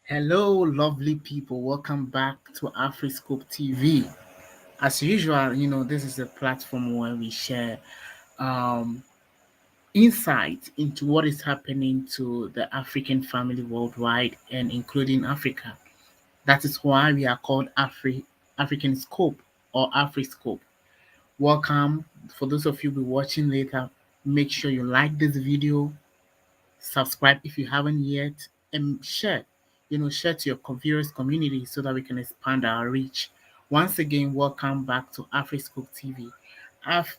Hello, lovely people. Welcome back to AfriScope TV. As usual, this is a platform where we share um, insight into what is happening to the African family worldwide and including Africa. That is why we are called African Scope or AfriScope. Welcome. For those of you who will be watching later, make sure you like this video, subscribe if you haven't yet, and share to your various communities so that we can expand our reach. Once again, welcome back to AfriScope TV. Af-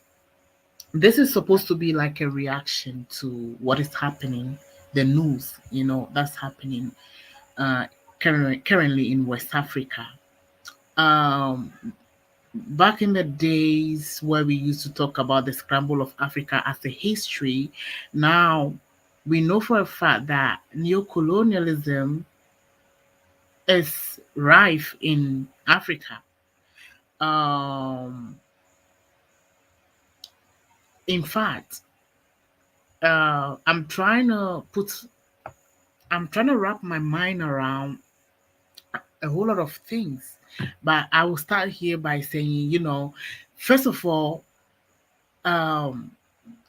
this is supposed to be like a reaction to what is happening, the news, that's happening uh, currently in West Africa. Um, Back in the days where we used to talk about the scramble of Africa as a history, now we know for a fact that neocolonialism is rife in Africa. Um, in fact, I'm trying to wrap my mind around a whole lot of things, but I will start here by saying, first of all, um,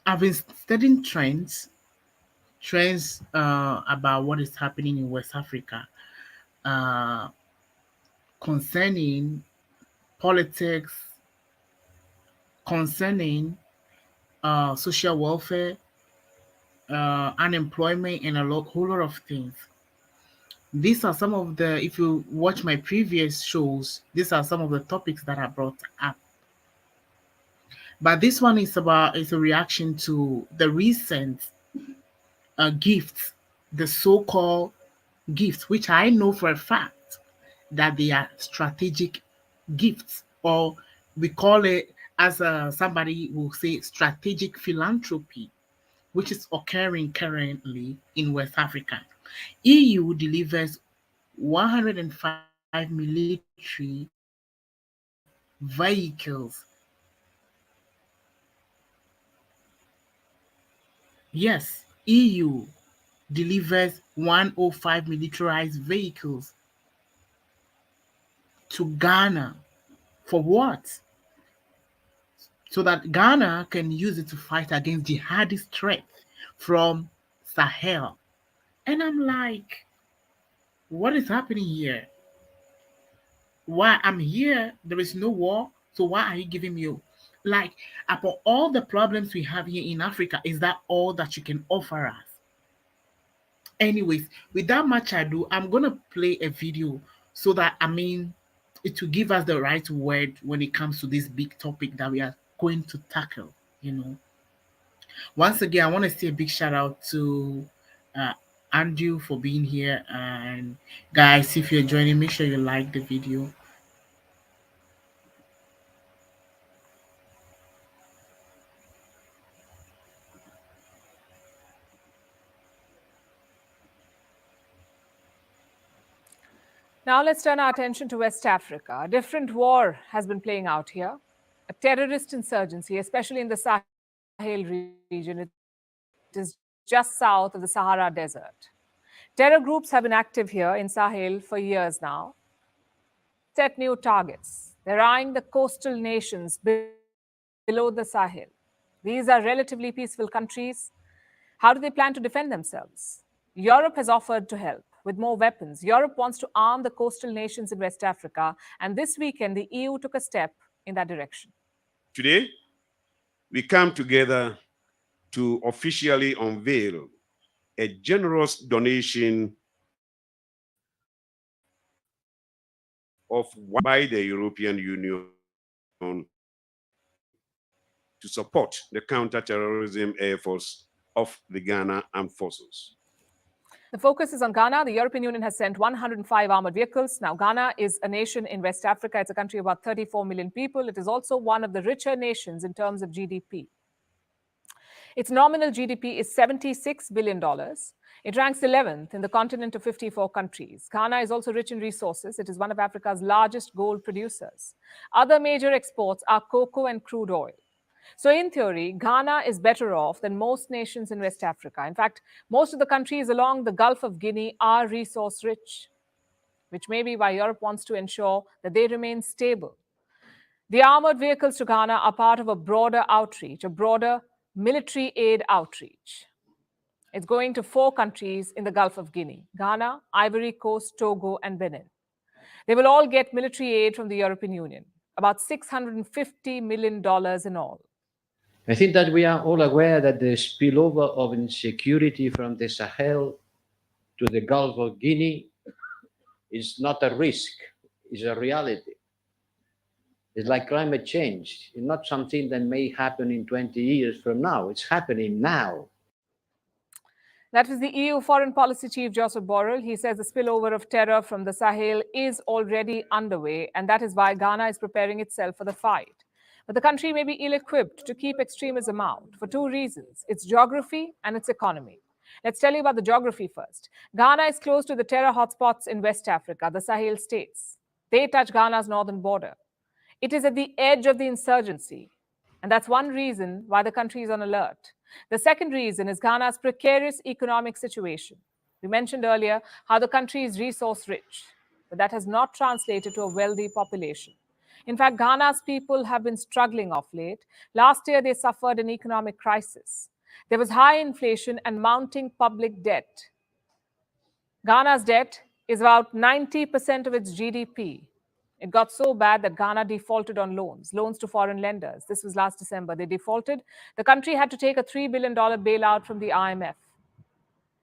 I've been studying trends about what is happening in West Africa uh, concerning politics, concerning social welfare, unemployment, and whole lot of things. These are some of the, if you watch my previous shows, these are some of the topics that I brought up. But this one is a reaction to the recent gifts, the so-called gifts, which I know for a fact that they are strategic gifts, or we call it, as somebody will say, strategic philanthropy, which is occurring currently in West Africa. EU delivers 105 military vehicles. Yes, EU delivers 105 militarized vehicles to Ghana. For what? So that Ghana can use it to fight against jihadist threat from Sahel. And I'm like, what is happening here? Why I'm here, there is no war. So why are you giving me, like, upon all the problems we have here in Africa, is that all that you can offer us? Anyways, without much ado, I'm gonna play a video so that it will give us the right word when it comes to this big topic that we are going to tackle. You know, once again, I want to say a big shout out to uh, Andrew for being here. And guys, if you're joining, make sure you like the video. Now let's turn our attention to West Africa. A different war has been playing out here. A terrorist insurgency, especially in the Sahel region. It is just south of the Sahara Desert. Terror groups have been active here in Sahel for years now. Set new targets. They're eyeing the coastal nations below the Sahel. These are relatively peaceful countries. How do they plan to defend themselves? Europe has offered to help with more weapons. Europe wants to arm the coastal nations in West Africa, and this weekend the EU took a step in that direction. Today, we come together to officially unveil a generous donation of by the European Union to support the counter-terrorism efforts of the Ghana Armed Forces. The focus is on Ghana. The European Union has sent 105 armored vehicles. Now, Ghana is a nation in West Africa. It's a country of about 34 million people. It is also one of the richer nations in terms of GDP. Its nominal GDP is $76 billion. It ranks 11th in the continent of 54 countries. Ghana is also rich in resources. It is one of Africa's largest gold producers. Other major exports are cocoa and crude oil. So, in theory, Ghana is better off than most nations in West Africa. In fact, most of the countries along the Gulf of Guinea are resource rich. which may be why Europe wants to ensure that they remain stable. The armored vehicles to Ghana are part of a broader outreach, a broader military aid outreach. It's going to 4 countries in the Gulf of Guinea: Ghana, Ivory Coast, Togo, and Benin. They will all get military aid from the European Union, about $650 million in all. I think that we are all aware that the spillover of insecurity from the Sahel to the Gulf of Guinea is not a risk, it's a reality. It's like climate change. It's not something that may happen in 20 years from now. It's happening now. That was the EU Foreign Policy Chief Joseph Borrell. He says the spillover of terror from the Sahel is already underway, and that is why Ghana is preparing itself for the fight. But the country may be ill-equipped to keep extremism out for 2 reasons: its geography and its economy. Let's tell you about the geography first. Ghana is close to the terror hotspots in West Africa, the Sahel states. They touch Ghana's northern border. It is at the edge of the insurgency, and that's one reason why the country is on alert. The second reason is Ghana's precarious economic situation. We mentioned earlier how the country is resource rich, but that has not translated to a wealthy population. In fact, Ghana's people have been struggling of late. Last year, they suffered an economic crisis. There was high inflation and mounting public debt. Ghana's debt is about 90% of its GDP. It got so bad that Ghana defaulted on loans to foreign lenders. This was last December. They defaulted. The country had to take a $3 billion bailout from the IMF.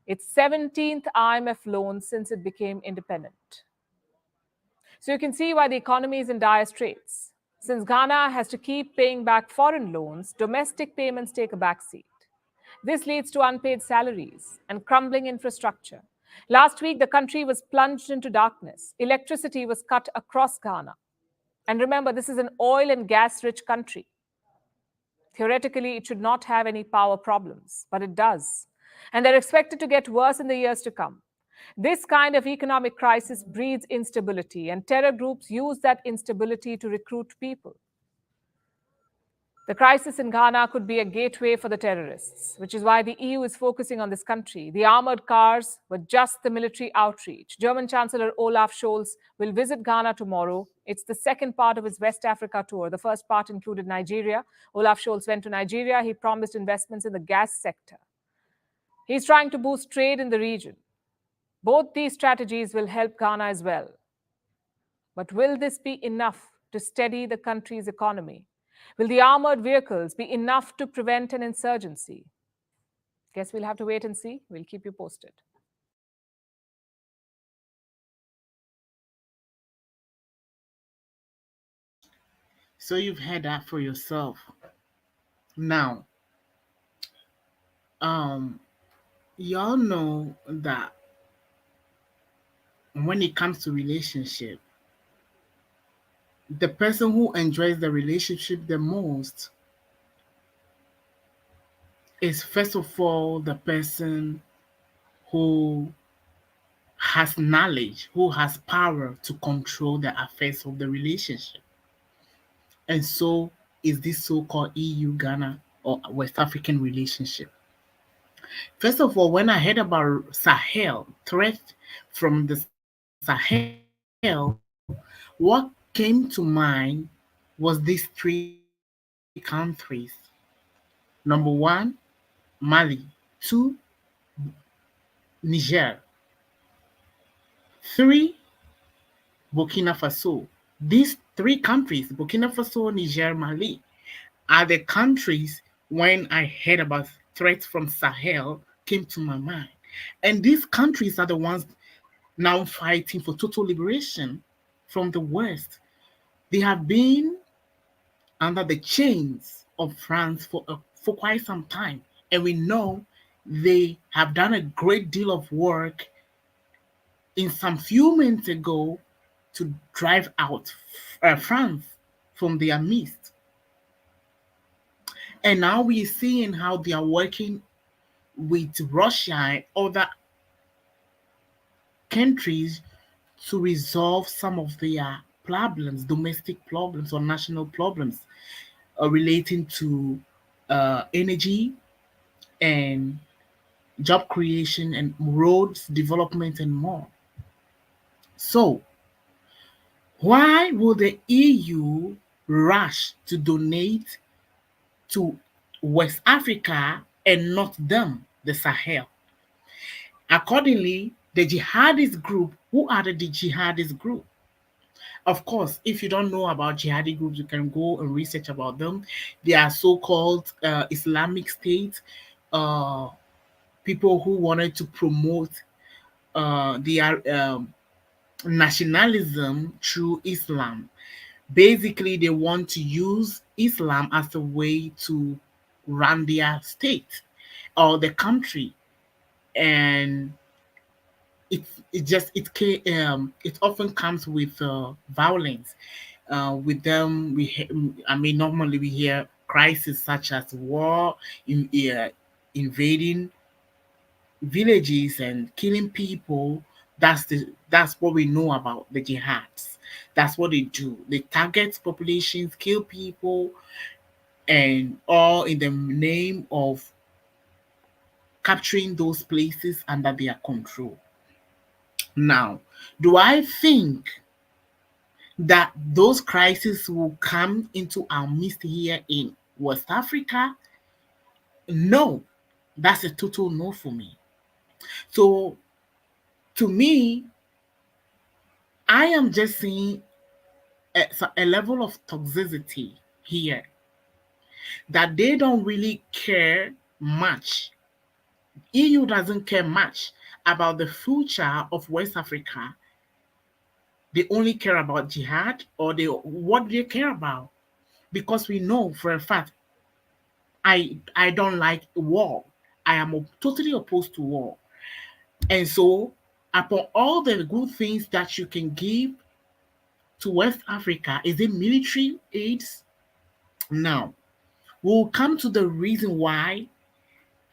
Its 17th IMF loan since it became independent. So you can see why the economy is in dire straits. Since Ghana has to keep paying back foreign loans, domestic payments take a backseat. This leads to unpaid salaries and crumbling infrastructure. Last week, the country was plunged into darkness. Electricity was cut across Ghana. And remember, this is an oil and gas-rich country. Theoretically, it should not have any power problems, but it does. And they're expected to get worse in the years to come. This kind of economic crisis breeds instability, and terror groups use that instability to recruit people. The crisis in Ghana could be a gateway for the terrorists, which is why the EU is focusing on this country. The armored cars were just the military outreach. German Chancellor Olaf Scholz will visit Ghana tomorrow. It's the second part of his West Africa tour. The first part included Nigeria. Olaf Scholz went to Nigeria. He promised investments in the gas sector. He's trying to boost trade in the region. Both these strategies will help Ghana as well. But will this be enough to steady the country's economy? Will the armored vehicles be enough to prevent an insurgency? Guess we'll have to wait and see. We'll keep you posted. So you've heard that for yourself. Now, y'all know that when it comes to relationship, the person who enjoys the relationship the most is first of all the person who has knowledge, who has power to control the affairs of the relationship. And so is this so-called EU Ghana or West African relationship. First of all, when I heard about Sahel, threat from the Sahel, what came to mind was these 3 countries. Number 1, Mali. 2, Niger. 3, Burkina Faso. These 3 countries, Burkina Faso, Niger, Mali, are the countries when I heard about threats from Sahel came to my mind. And these countries are the ones now fighting for total liberation from the West. They have been under the chains of France for quite some time. And we know they have done a great deal of work in some few months ago to drive out France from their midst. And now we're seeing how they are working with Russia and other countries to resolve some of their problems, domestic problems or national problems relating to energy and job creation and roads development and more. So, why would the EU rush to donate to West Africa and not them, the Sahel? Accordingly, the jihadist group, who are the jihadist group? Of course, if you don't know about jihadi groups, you can go and research about them. They are so-called Islamic State, uh, people who wanted to promote their nationalism through Islam. Basically, they want to use Islam as a way to run their state or the country, and it often comes with violence. With them, I mean, normally we hear crises such as war, invading villages and killing people. That's what we know about the jihads. That's what they do. They target populations, kill people, and all in the name of capturing those places under their control. Now, do I think that those crises will come into our midst here in West Africa? No, that's a total no for me. So, to me, I am just seeing a level of toxicity here that they don't really care much. EU doesn't care much about the future of West Africa. They only care about jihad, or what do they care about? Because we know for a fact I don't like war. I am totally opposed to war. And so, upon all the good things that you can give to West Africa, is it military aids? Now, we'll come to the reason why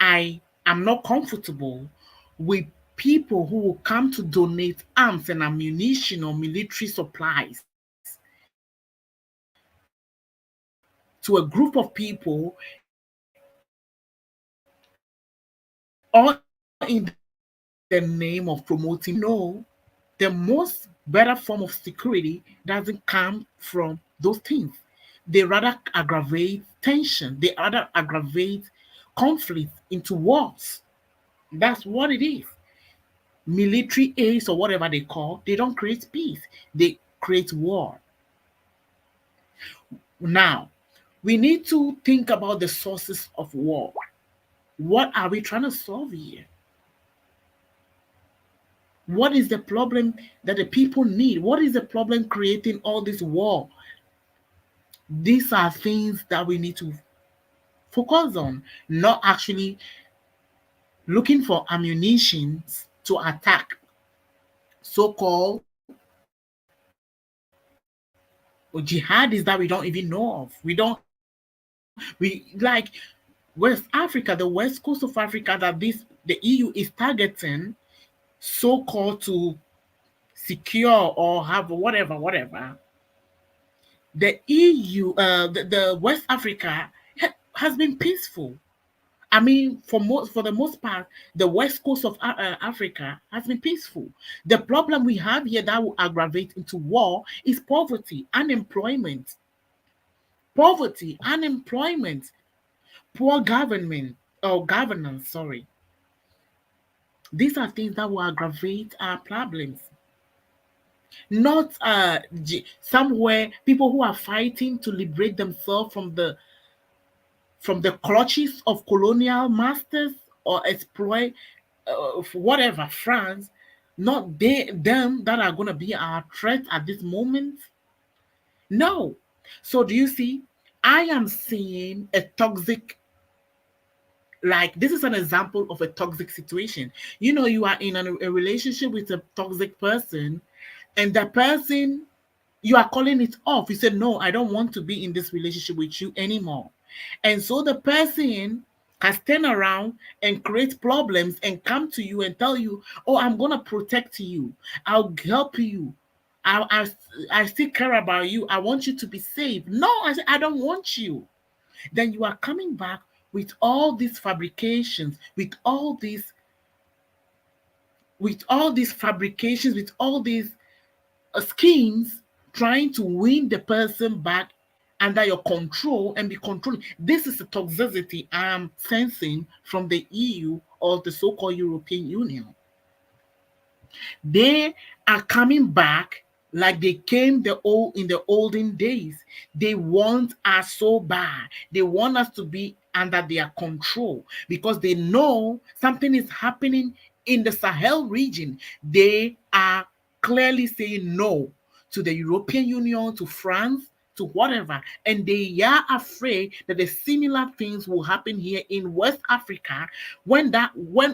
I am not comfortable with people who will come to donate arms and ammunition or military supplies to a group of people, all in the name of promoting military. No, the most better form of security doesn't come from those things. They rather aggravate tension, they rather aggravate conflict into wars. That's what it is. Military aids or whatever they call, they don't create peace, they create war. Now, we need to think about the sources of war. What are we trying to solve here? What is the problem that the people need? What is the problem creating all this war? These are things that we need to focus on, not actually looking for ammunition to attack so-called jihadists that we don't even know of. We like West Africa, the west coast of Africa, that the EU is targeting, so-called to secure or have whatever. The EU, the West Africa has been peaceful. I mean, for the most part, the west coast of Africa has been peaceful. The problem we have here that will aggravate into war is poverty, unemployment, poor government or governance. Sorry, these are things that will aggravate our problems. Not somewhere people who are fighting to liberate themselves from the clutches of colonial masters or exploit whatever France, not them that are going to be our threat at this moment. No. So do you see, I am seeing a toxic, like this is an example of a toxic situation. You are in a relationship with a toxic person, and the person, you are calling it off. You said, no, I don't want to be in this relationship with you anymore. And so the person has turned around and create problems and come to you and tell you, oh, I'm going to protect you. I'll help you. I still care about you. I want you to be safe. No, I said, I don't want you. Then you are coming back with all these fabrications, with all these fabrications, with all these schemes trying to win the person back under your control and be controlling. This is the toxicity I'm sensing from the EU or the so-called European Union. They are coming back like they came the old in the olden days. They want us so bad. They want us to be under their control because they know something is happening in the Sahel region. They are clearly saying no to the European Union, to France, to whatever, and they are afraid that the similar things will happen here in West Africa. When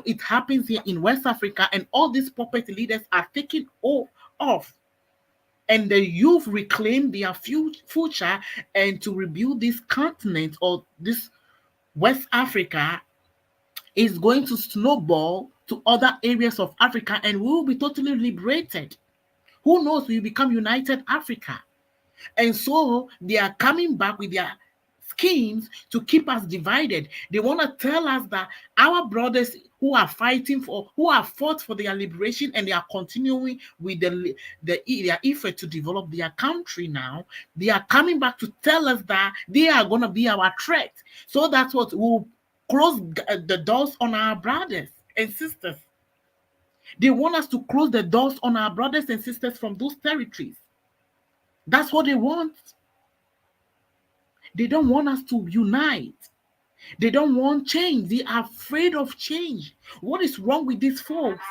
it happens here in West Africa and all these puppet leaders are taken off and the youth reclaim their future and to rebuild this continent or this West Africa, is going to snowball to other areas of Africa and we will be totally liberated. Who knows, we become united Africa. And so they are coming back with their schemes to keep us divided. They want to tell us that our brothers who are fighting for, who have fought for their liberation and they are continuing with their effort to develop their country now, they are coming back to tell us that they are going to be our threat. So that's what will close the doors on our brothers and sisters. They want us to close the doors on our brothers and sisters from those territories. That's what they want. They don't want us to unite. They don't want change. They are afraid of change. What is wrong with these folks?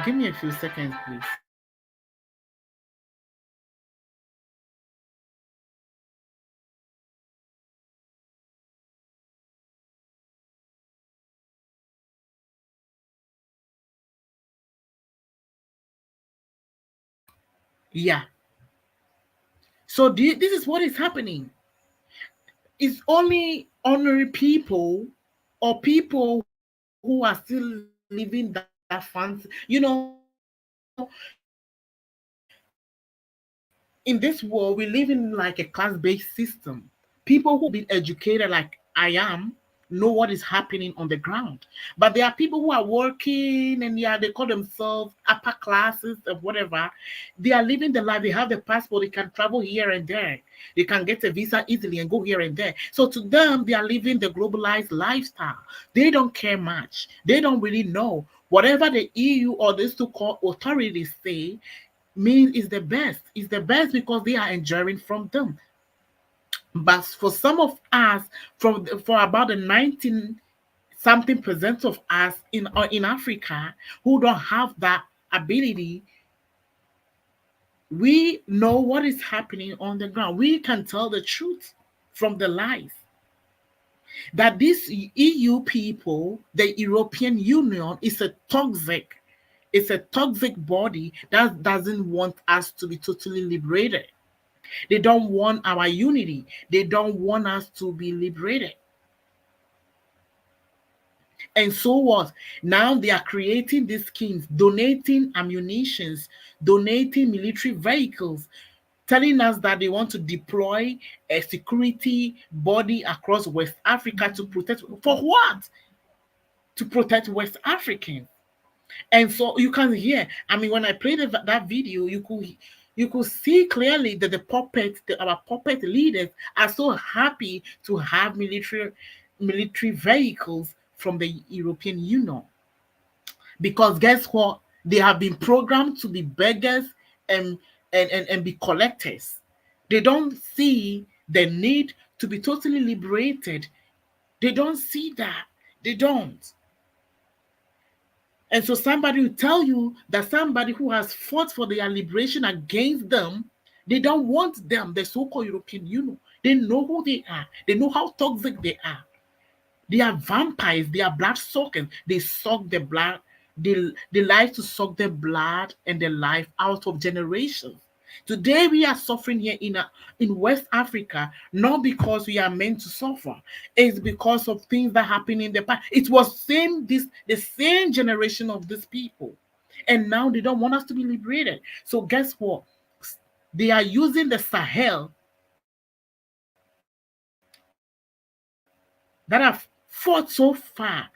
Give me a few seconds, please. Yeah. So this is what is happening. It's only ordinary people or people who are still living that fancy. In this world, we live in like a class-based system. People who have been educated like I am know what is happening on the ground. But there are people who are working and yeah, they call themselves upper classes or whatever. They are living the life. They have the passport. They can travel here and there. They can get a visa easily and go here and there. So to them, they are living the globalized lifestyle. They don't care much. They don't really know. Whatever the EU or the so-called authorities say means is the best. Is the best because they are enjoying from them. But for some of us, for about the 19 something percent of us in Africa who don't have that ability, we know what is happening on the ground. We can tell the truth from the lies. That this EU people, the European Union, is a toxic. It's a toxic body that doesn't want us to be totally liberated. They don't want our unity. They don't want us to be liberated. And so what? Now they are creating these schemes, donating ammunitions, donating military vehicles, telling us that they want to deploy a security body across West Africa to protect. For what? To protect West Africans. And so you can hear. I mean, when I played that video, you could see clearly that our puppet leaders are so happy to have military vehicles from the European Union. Because guess what? They have been programmed to be beggars and and be collectors. They don't see the need to be totally liberated. They don't see that. They don't. And so somebody will tell you that somebody who has fought for their liberation against them, they don't want them, the so-called European Union. They know who they are. They know how toxic they are. They are vampires. They are blood suckers. They suck the blood. They like to suck the blood and the life out of generations. Today we are suffering here in West Africa, not because we are meant to suffer. It's because of things that happened in the past. It was the same generation of these people, and now they don't want us to be liberated. So guess what? They are using the Sahel that have fought so far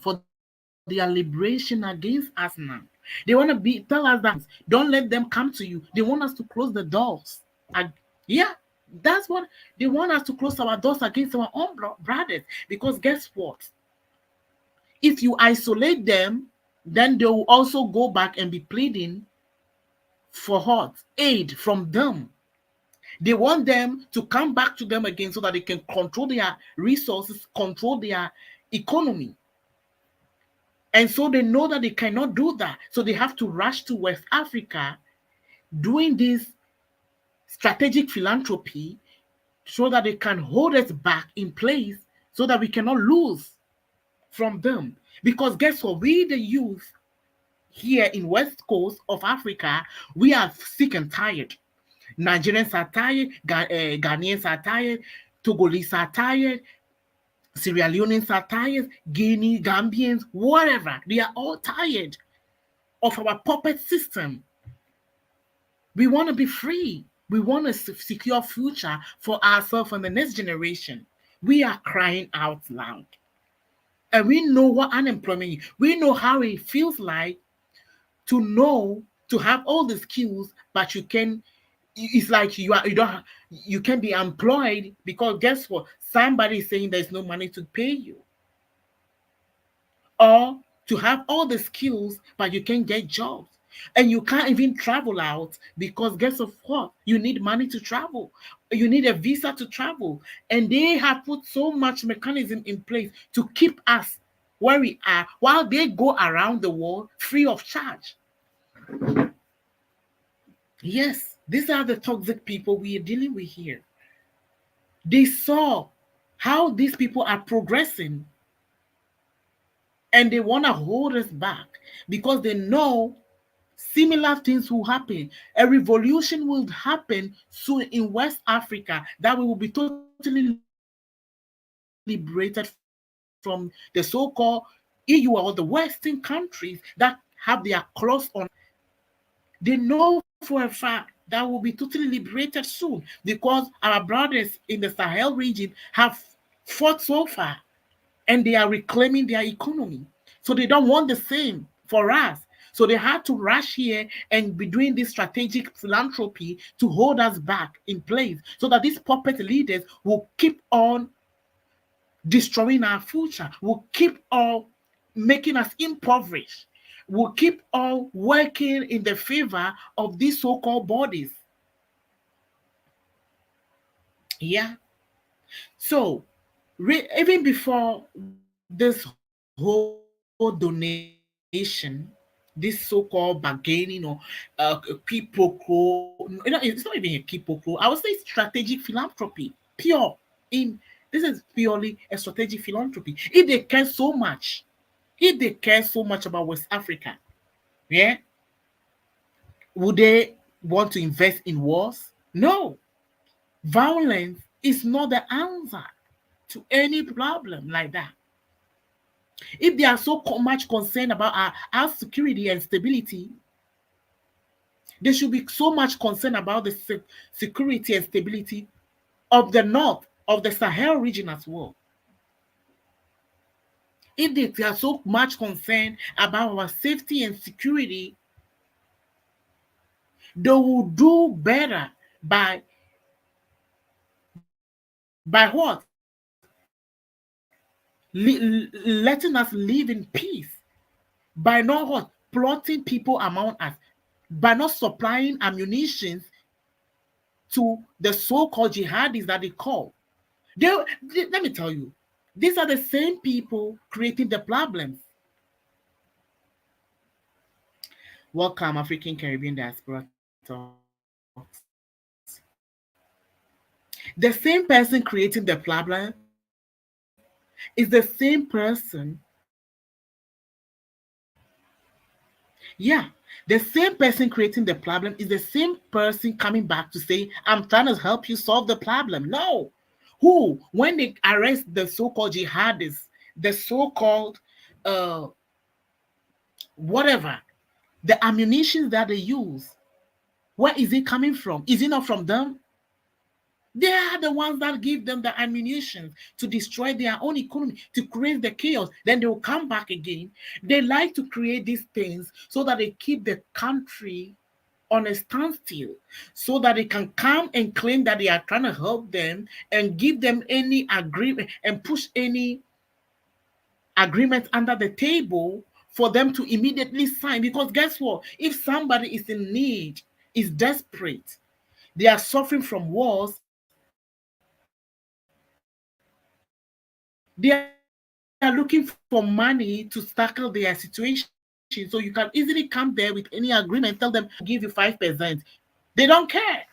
for their liberation their liberation against us now. They want to tell us that don't let them come to you. They want us to close the doors. Yeah, that's what they want us to close our doors against our own brothers. Because guess what? If you isolate them, then they will also go back and be pleading for what? Aid from them. They want them to come back to them again so that they can control their resources, control their economy. And so they know that they cannot do that. So they have to rush to West Africa doing this strategic philanthropy so that they can hold us back in place so that we cannot lose from them. Because guess what? We, the youth here in West Coast of Africa, we are sick and tired. Nigerians are tired, Ghanaians are tired, Togolese are tired, Sierra Leoneans are tired, Guinea, Gambians, whatever. They are all tired of our puppet system. We want to be free. We want a secure future for ourselves and the next generation. We are crying out loud. And we know what unemployment is. We know how it feels like to have all the skills, but it's like you can be employed because guess what? Somebody is saying there's no money to pay you. Or to have all the skills, but you can't get jobs. And you can't even travel out because guess what? You need money to travel. You need a visa to travel. And they have put so much mechanism in place to keep us where we are while they go around the world free of charge. Yes, these are the toxic people we are dealing with here. They saw how these people are progressing and they want to hold us back because they know similar things will happen. A revolution will happen soon in West Africa that we will be totally liberated from the so-called EU or the Western countries that have their claws on us. They know for a fact that will be totally liberated soon because our brothers in the Sahel region have fought so far and they are reclaiming their economy. So they don't want the same for us. So they had to rush here and be doing this strategic philanthropy to hold us back in place so that these puppet leaders will keep on destroying our future, will keep on making us impoverished, will keep on working in the favor of these so-called bodies. Yeah. So even before this whole donation, this so-called bargaining or quid pro quo, it's not even a quid pro quo. I would say strategic philanthropy, pure. In this is purely a strategic philanthropy. If they care so much, about West Africa, yeah, would they want to invest in wars? No. Violence is not the answer to any problem like that. If they are so much concerned about our security and stability, they should be so much concerned about the security and stability of the north, of the Sahel region as well. If they are so much concerned about our safety and security, they will do better by what? Letting us live in peace. By not what? Plotting people among us. By not supplying ammunition to the so-called jihadists that they call. Let me tell you, these are the same people creating the problems. Welcome, African Caribbean Diaspora Talks. The same person creating the problem is the same person. Yeah, the same person creating the problem is the same person coming back to say, I'm trying to help you solve the problem. No. Who, when they arrest the so-called jihadists, the so-called whatever, the ammunition that they use, where is it coming from? Is it not from them? They are the ones that give them the ammunition to destroy their own economy, to create the chaos. Then they will come back again. They like to create these things so that they keep the country on a standstill, so that they can come and claim that they are trying to help them and give them any agreement and push any agreement under the table for them to immediately sign. Because guess what? If somebody is in need, is desperate, they are suffering from wars, they are looking for money to tackle their situation. So you can easily come there with any agreement, tell them, give you 5%. They don't care.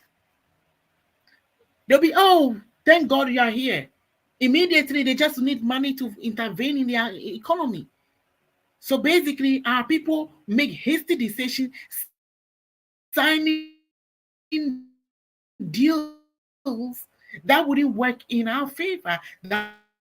They'll be, oh, thank God you are here. Immediately, they just need money to intervene in their economy. So basically, our people make hasty decisions, signing deals that wouldn't work in our favor, that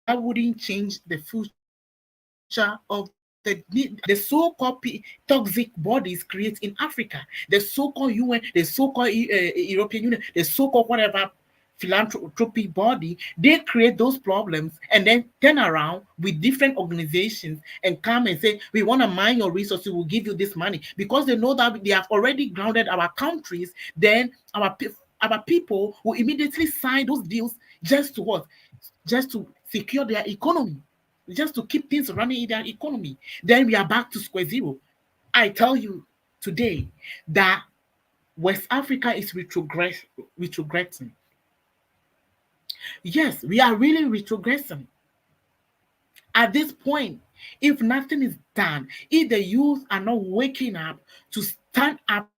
wouldn't change the future of the so-called toxic bodies create in Africa. The so-called UN, the so-called European Union, the so-called whatever philanthropy body, they create those problems and then turn around with different organizations and come and say, we want to mine your resources, we'll give you this money. Because they know that they have already grounded our countries, then our people will immediately sign those deals just to what? Just to secure their economy, just to keep things running in their economy. Then we are back to square zero. I tell you today that West Africa is retrogressing. Yes, we are really retrogressing. At this point, if nothing is done, if the youth are not waking up to stand up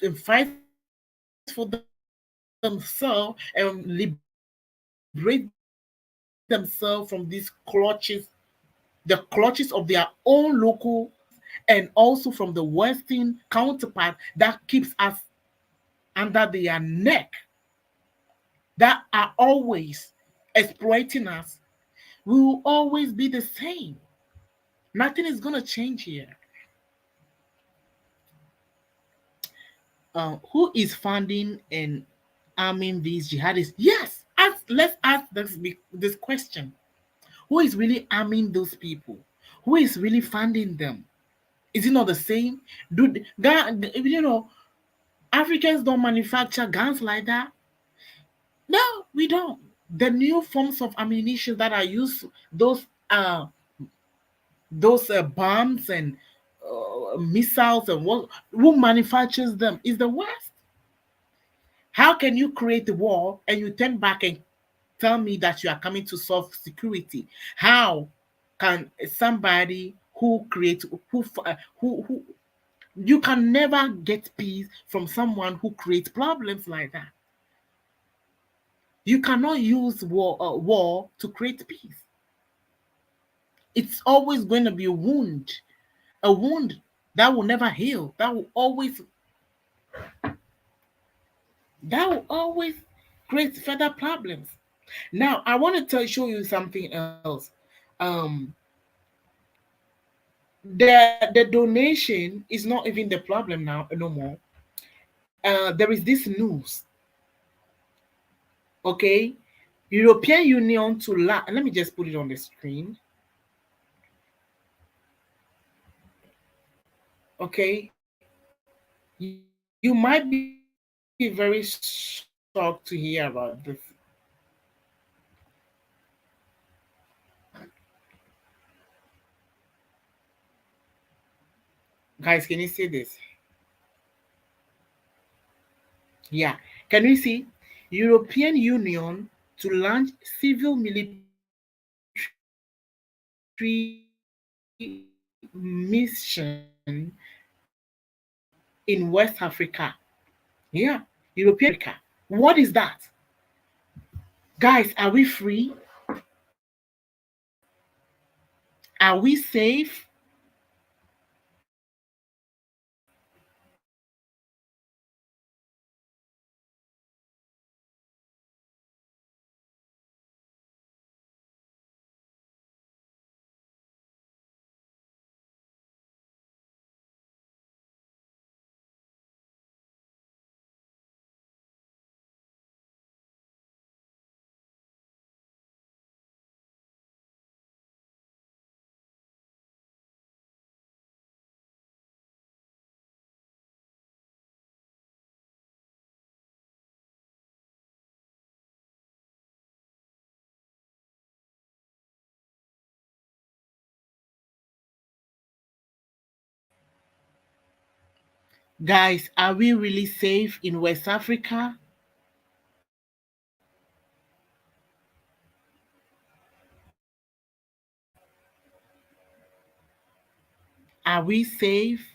and fight for themselves and liberate themselves from these clutches, the clutches of their own local and also from the Western counterpart that keeps us under their neck, that are always exploiting us, we will always be the same. Nothing is going to change here. Who is funding and arming these jihadists? Yes, let's ask this question. Who is really arming those people? Who is really funding them? Is it not the same? Africans don't manufacture guns like that. No, we don't. The new forms of ammunition that are used, those uh bombs and missiles and what, who manufactures them is the West. How can you create the war and you turn back and tell me that you are coming to solve security? How can somebody who create who you can never get peace from someone who creates problems like that. You cannot use war to create peace. It's always going to be a wound that will never heal. That will always create further problems. Now, I want to show you something else. Um, the donation is not even the problem now no more. There is this news, okay? European Union let me just put it on the screen, okay? You might be very shocked to hear about this. Guys, can you see this? Yeah. Can we see? European Union to launch civil military mission in West Africa. Yeah. European Union to West Africa. What is that? Guys, are we free? Are we safe? Guys, are we really safe in West Africa? Are we safe?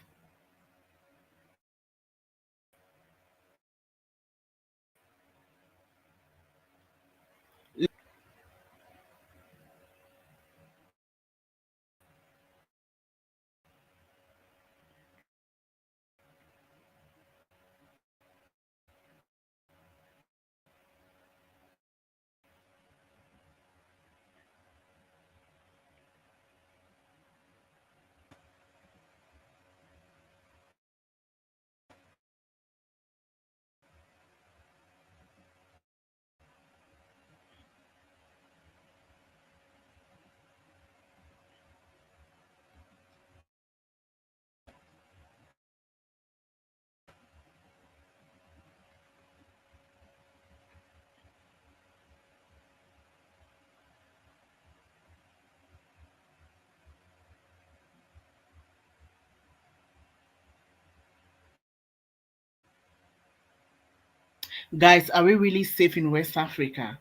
Guys, are we really safe in West Africa?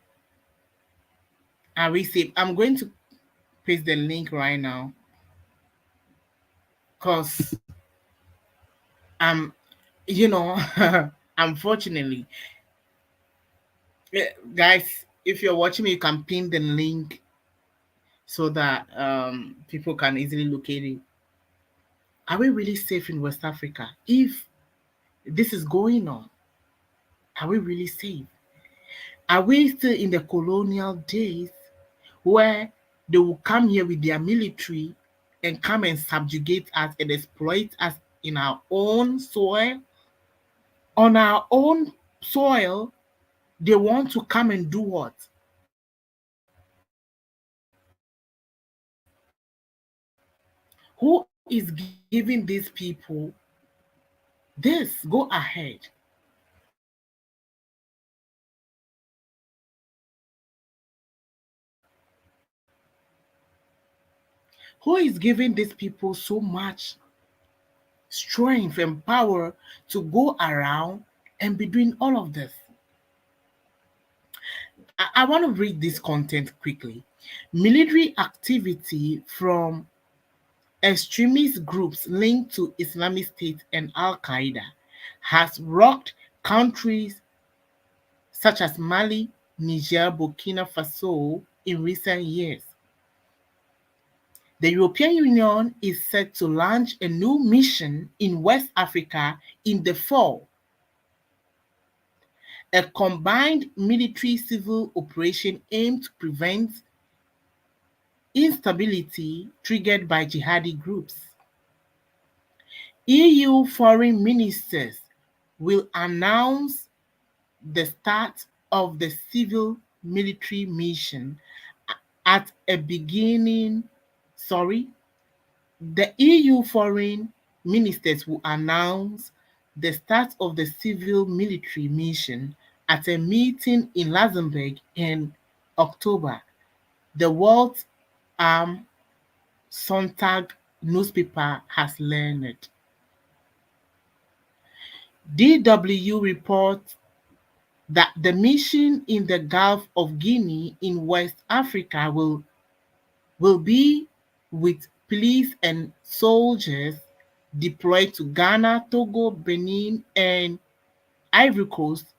Are we safe? I'm going to paste the link right now because you know, unfortunately, guys, if you're watching me, you can pin the link so that people can easily locate it. Are we really safe in West Africa? If this is going on, are we really safe? Are we still in the colonial days where they will come here with their military and come and subjugate us and exploit us in our own soil? On our own soil, they want to come and do what? Who is giving these people this? Go ahead. Who is giving these people so much strength and power to go around and be doing all of this? I want to read this content quickly. Military activity from extremist groups linked to Islamic State and Al Qaeda has rocked countries such as Mali, Niger, Burkina Faso in recent years. The European Union is set to launch a new mission in West Africa in the fall, a combined military civil operation aimed to prevent instability triggered by jihadi groups. EU foreign ministers will announce the start of the civil military mission at a beginning. Sorry, the EU foreign ministers will announce the start of the civil military mission at a meeting in Luxembourg in October. The World Sonntag newspaper has learned. DW reports that the mission in the Gulf of Guinea in West Africa will be with police and soldiers deployed to Ghana, Togo, Benin, and Ivory Coast.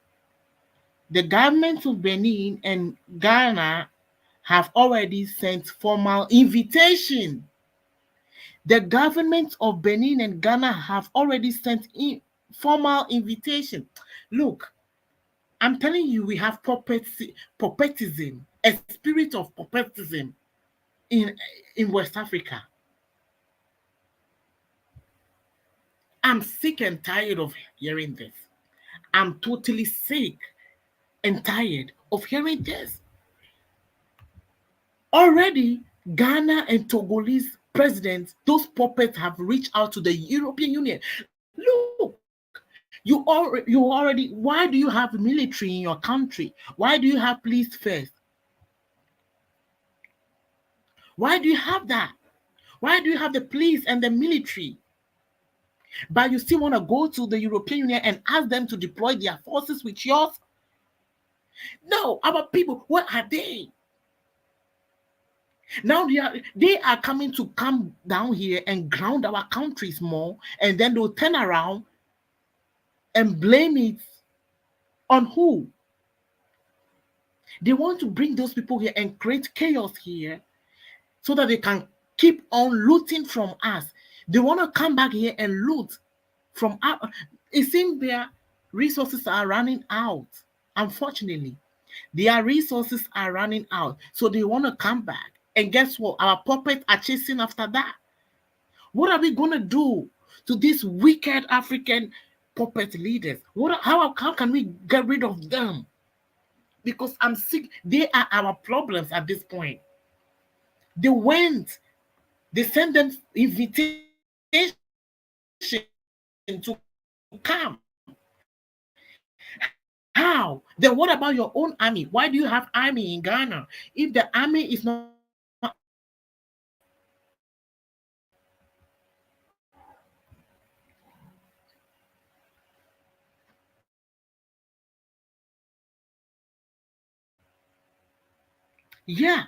The governments of Benin and Ghana have already sent formal invitation. The governments of Benin and Ghana have already sent in formal invitation. Look, I'm telling you, we have puppetism, a spirit of puppetism in in West Africa. I'm sick and tired of hearing this. I'm totally sick and tired of hearing this. Already, Ghana and Togolese presidents, those puppets have reached out to the European Union. Look, why do you have military in your country? Why do you have police first? Why do you have that? Why do you have the police and the military? But you still want to go to the European Union and ask them to deploy their forces with yours? No, our people, what are they? Now they are coming to come down here and ground our countries more, and then they'll turn around and blame it on who? They want to bring those people here and create chaos here so that they can keep on looting from us. They want to come back here and loot from us. It seems their resources are running out. Unfortunately, their resources are running out. So they want to come back. And guess what? Our puppets are chasing after that. What are we going to do to these wicked African puppet leaders? How can we get rid of them? Because I'm sick. They are our problems at this point. They went, they sent them invitation to come. How? Then what about your own army? Why do you have army in Ghana? If the army is not active, yeah.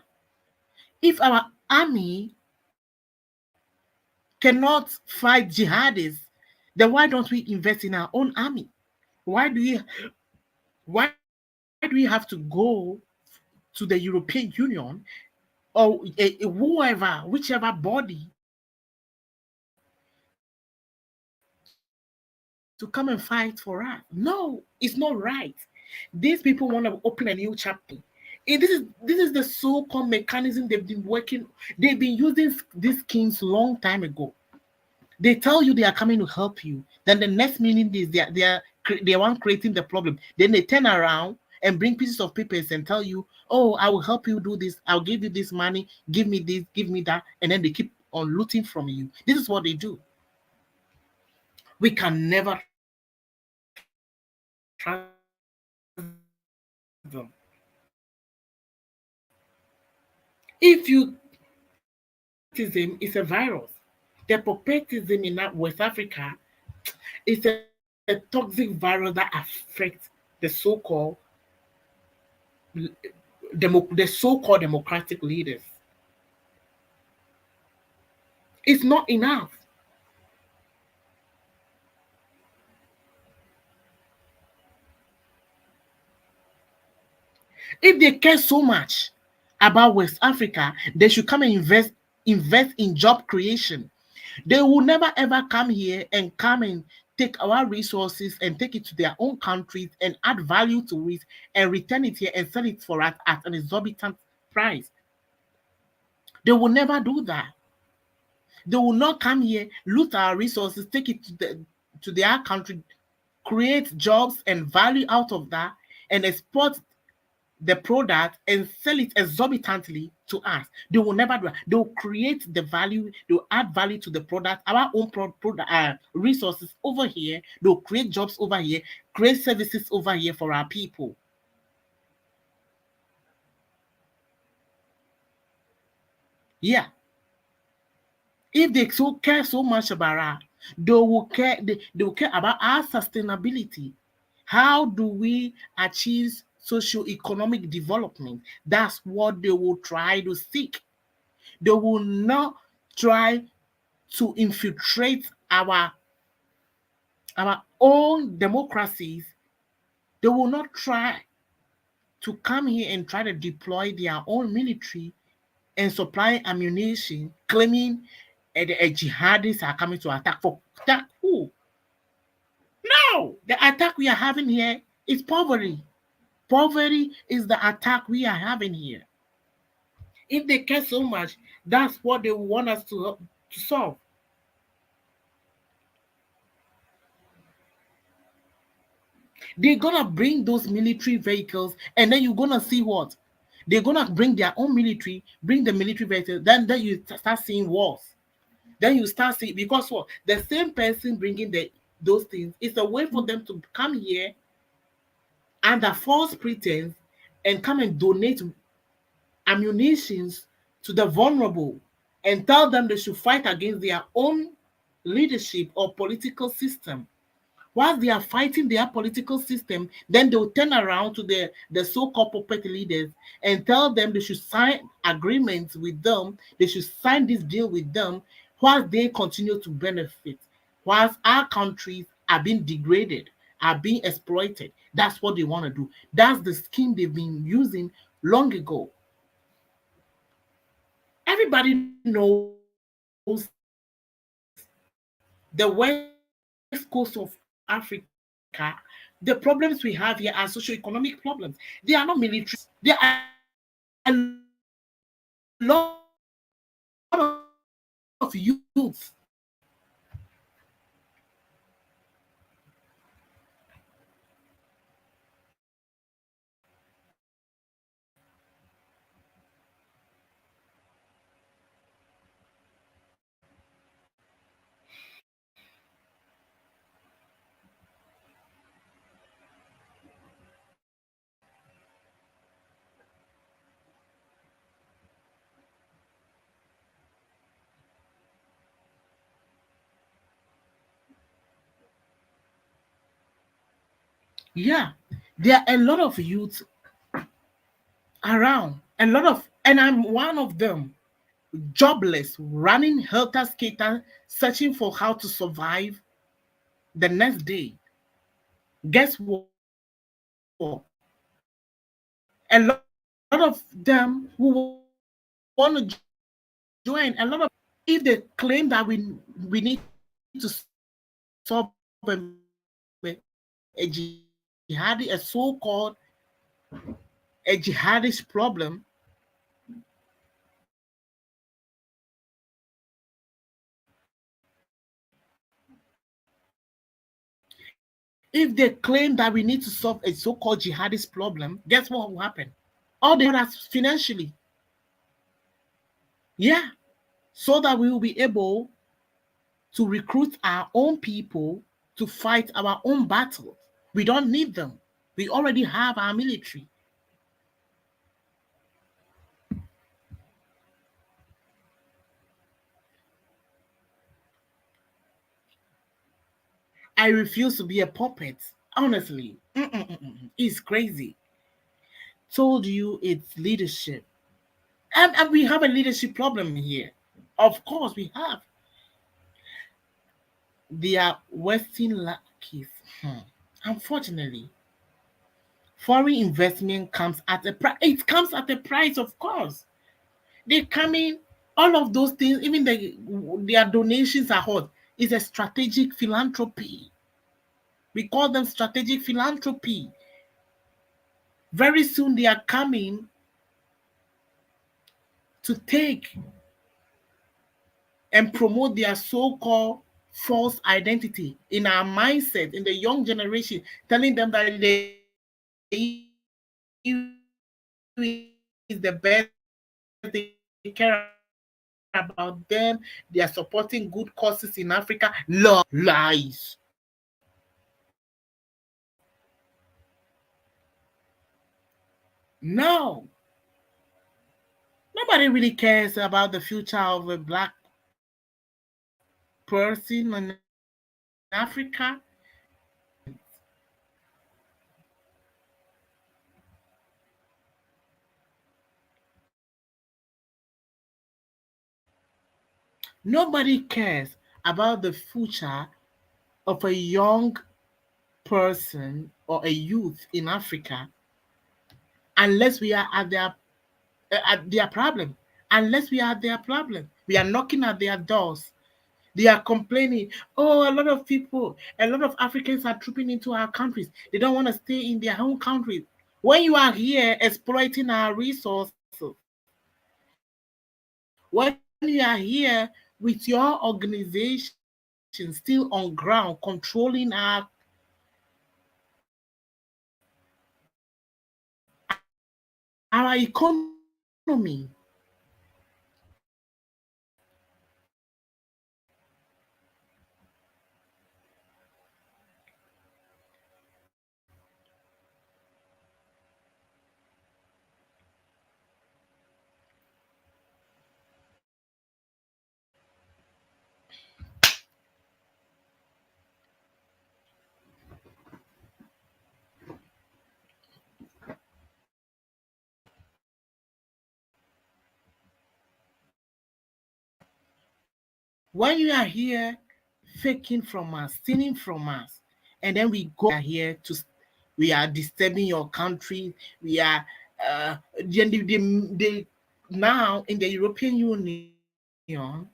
If our army cannot fight jihadists, then why don't we invest in our own army? Why do we why do we have to go to the European Union or whoever, whichever body to come and fight for us? No, it's not right. These people want to open a new chapter. This is the so-called mechanism they've been working. They've been using these schemes long time ago. They tell you they are coming to help you. Then the next minute is they are one creating the problem. Then they turn around and bring pieces of papers and tell you, "Oh, I will help you do this. I'll give you this money. Give me this. Give me that." And then they keep on looting from you. This is what they do. We can never trust them. If you is a virus, the populism in West Africa is a toxic virus that affects the so-called democratic leaders. It's not enough. If they care so much about West Africa, they should come and invest in job creation. They will never ever come here and come and take our resources and take it to their own countries and add value to it and return it here and sell it for us at an exorbitant price. They will never do that. They will not come here, loot our resources, take it to their country, create jobs and value out of that, and export the product and sell it exorbitantly to us. They will never do that. They will create the value, they will add value to the product, our own resources over here. They will create jobs over here, create services over here for our people. Yeah. If they care so much about us, they will care about our sustainability. How do we achieve socio-economic development? That's what they will try to seek. They will not try to infiltrate our own democracies. They will not try to come here and try to deploy their own military and supply ammunition, claiming the jihadists are coming to attack. For attack who? No, the attack we are having here is poverty. Poverty is the attack we are having here. If they care so much, that's what they want us to solve. They're gonna bring those military vehicles, and then you're gonna see what they're gonna bring their own military, bring the military vehicles. Then you start seeing wars. Then you start seeing, because what, the same person bringing those things is a way for them to come here under false pretense and come and donate ammunitions to the vulnerable and tell them they should fight against their own leadership or political system. Whilst they are fighting their political system, then they'll turn around to the so-called puppet leaders and tell them they should sign agreements with them, they should sign this deal with them, whilst they continue to benefit, whilst our countries are being degraded, are being exploited. That's what they want to do. That's the scheme they've been using long ago. Everybody knows the west coast of Africa, the problems we have here are socio-economic problems. They are not military problems. There are a lot of youth Yeah, there are a lot of youth around, a lot of, and I'm one of them, jobless, running helter skelter, searching for how to survive the next day. Guess what? A lot of them who want to join, a lot of, if they claim that we need to solve a jihadi, a so-called a jihadist problem, if they claim that we need to solve a so-called jihadist problem, guess what will happen? All they want us financially. Yeah, so that we will be able to recruit our own people to fight our own battles. We don't need them. We already have our military. I refuse to be a puppet. Honestly, it's crazy. Told you it's leadership. And we have a leadership problem here. Of course, we have. They are Western lackeys. Unfortunately, foreign investment comes at a price. It comes at a price, of course. They come in, all of those things, even their donations are hot. It's a strategic philanthropy. We call them strategic philanthropy. Very soon they are coming to take and promote their so-called false identity in our mindset, in the young generation, telling them that the EU is the best, they care about them, they are supporting good causes in Africa. Lies. No, nobody really cares about the future of a black person in Africa. Nobody cares about the future of a young person or a youth in Africa unless we are at their problem. Unless we are at their problem, we are knocking at their doors. They are complaining. Oh, a lot of people, a lot of Africans are trooping into our countries. They don't want to stay in their home countries. When you are here exploiting our resources, when you are here with your organization still on ground, controlling our economy, When you are here faking from us, stealing from us, and then we go here to, we are disturbing your country. We are, they now in the European Union,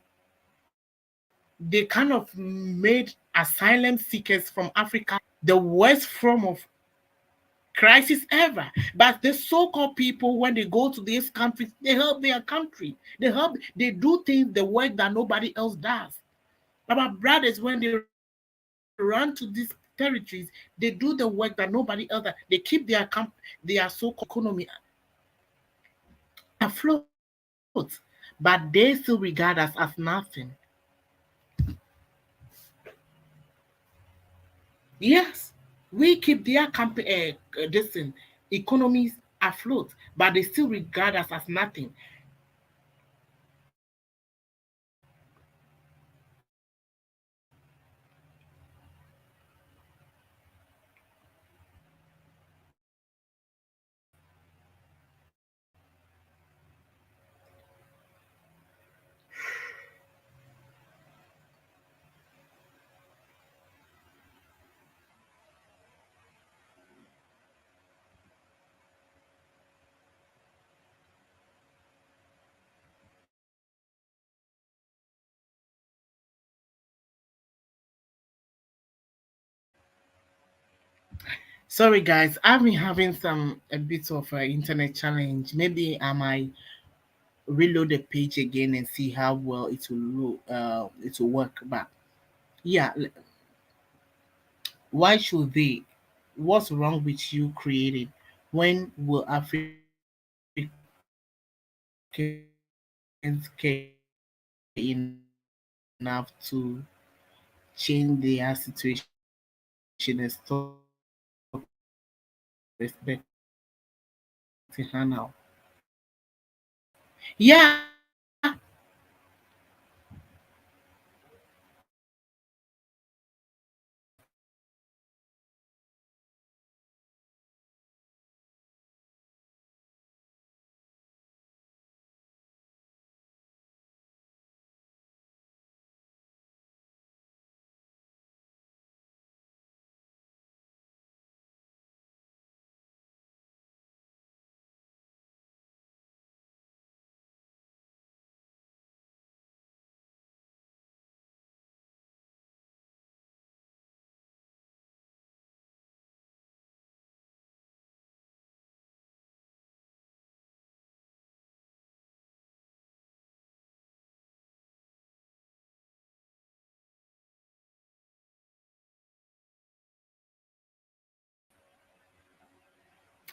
they kind of made asylum seekers from Africa the worst form of crisis ever. But the so-called people, when they go to these countries, they help their country. They do things, the work that nobody else does. Our brothers, when they run to these territories, they do the work that nobody else does. They keep their so-called economy afloat, but they still regard us as nothing. Yes, we keep their this thing, economies afloat, but they still regard us as nothing. Sorry guys, I've been having some a bit of an internet challenge. Maybe I might reload the page again and see how well it will work. But yeah, why should they? What's wrong with you creating? When will Africans care enough to change their situation and stop respecting her now? Yeah,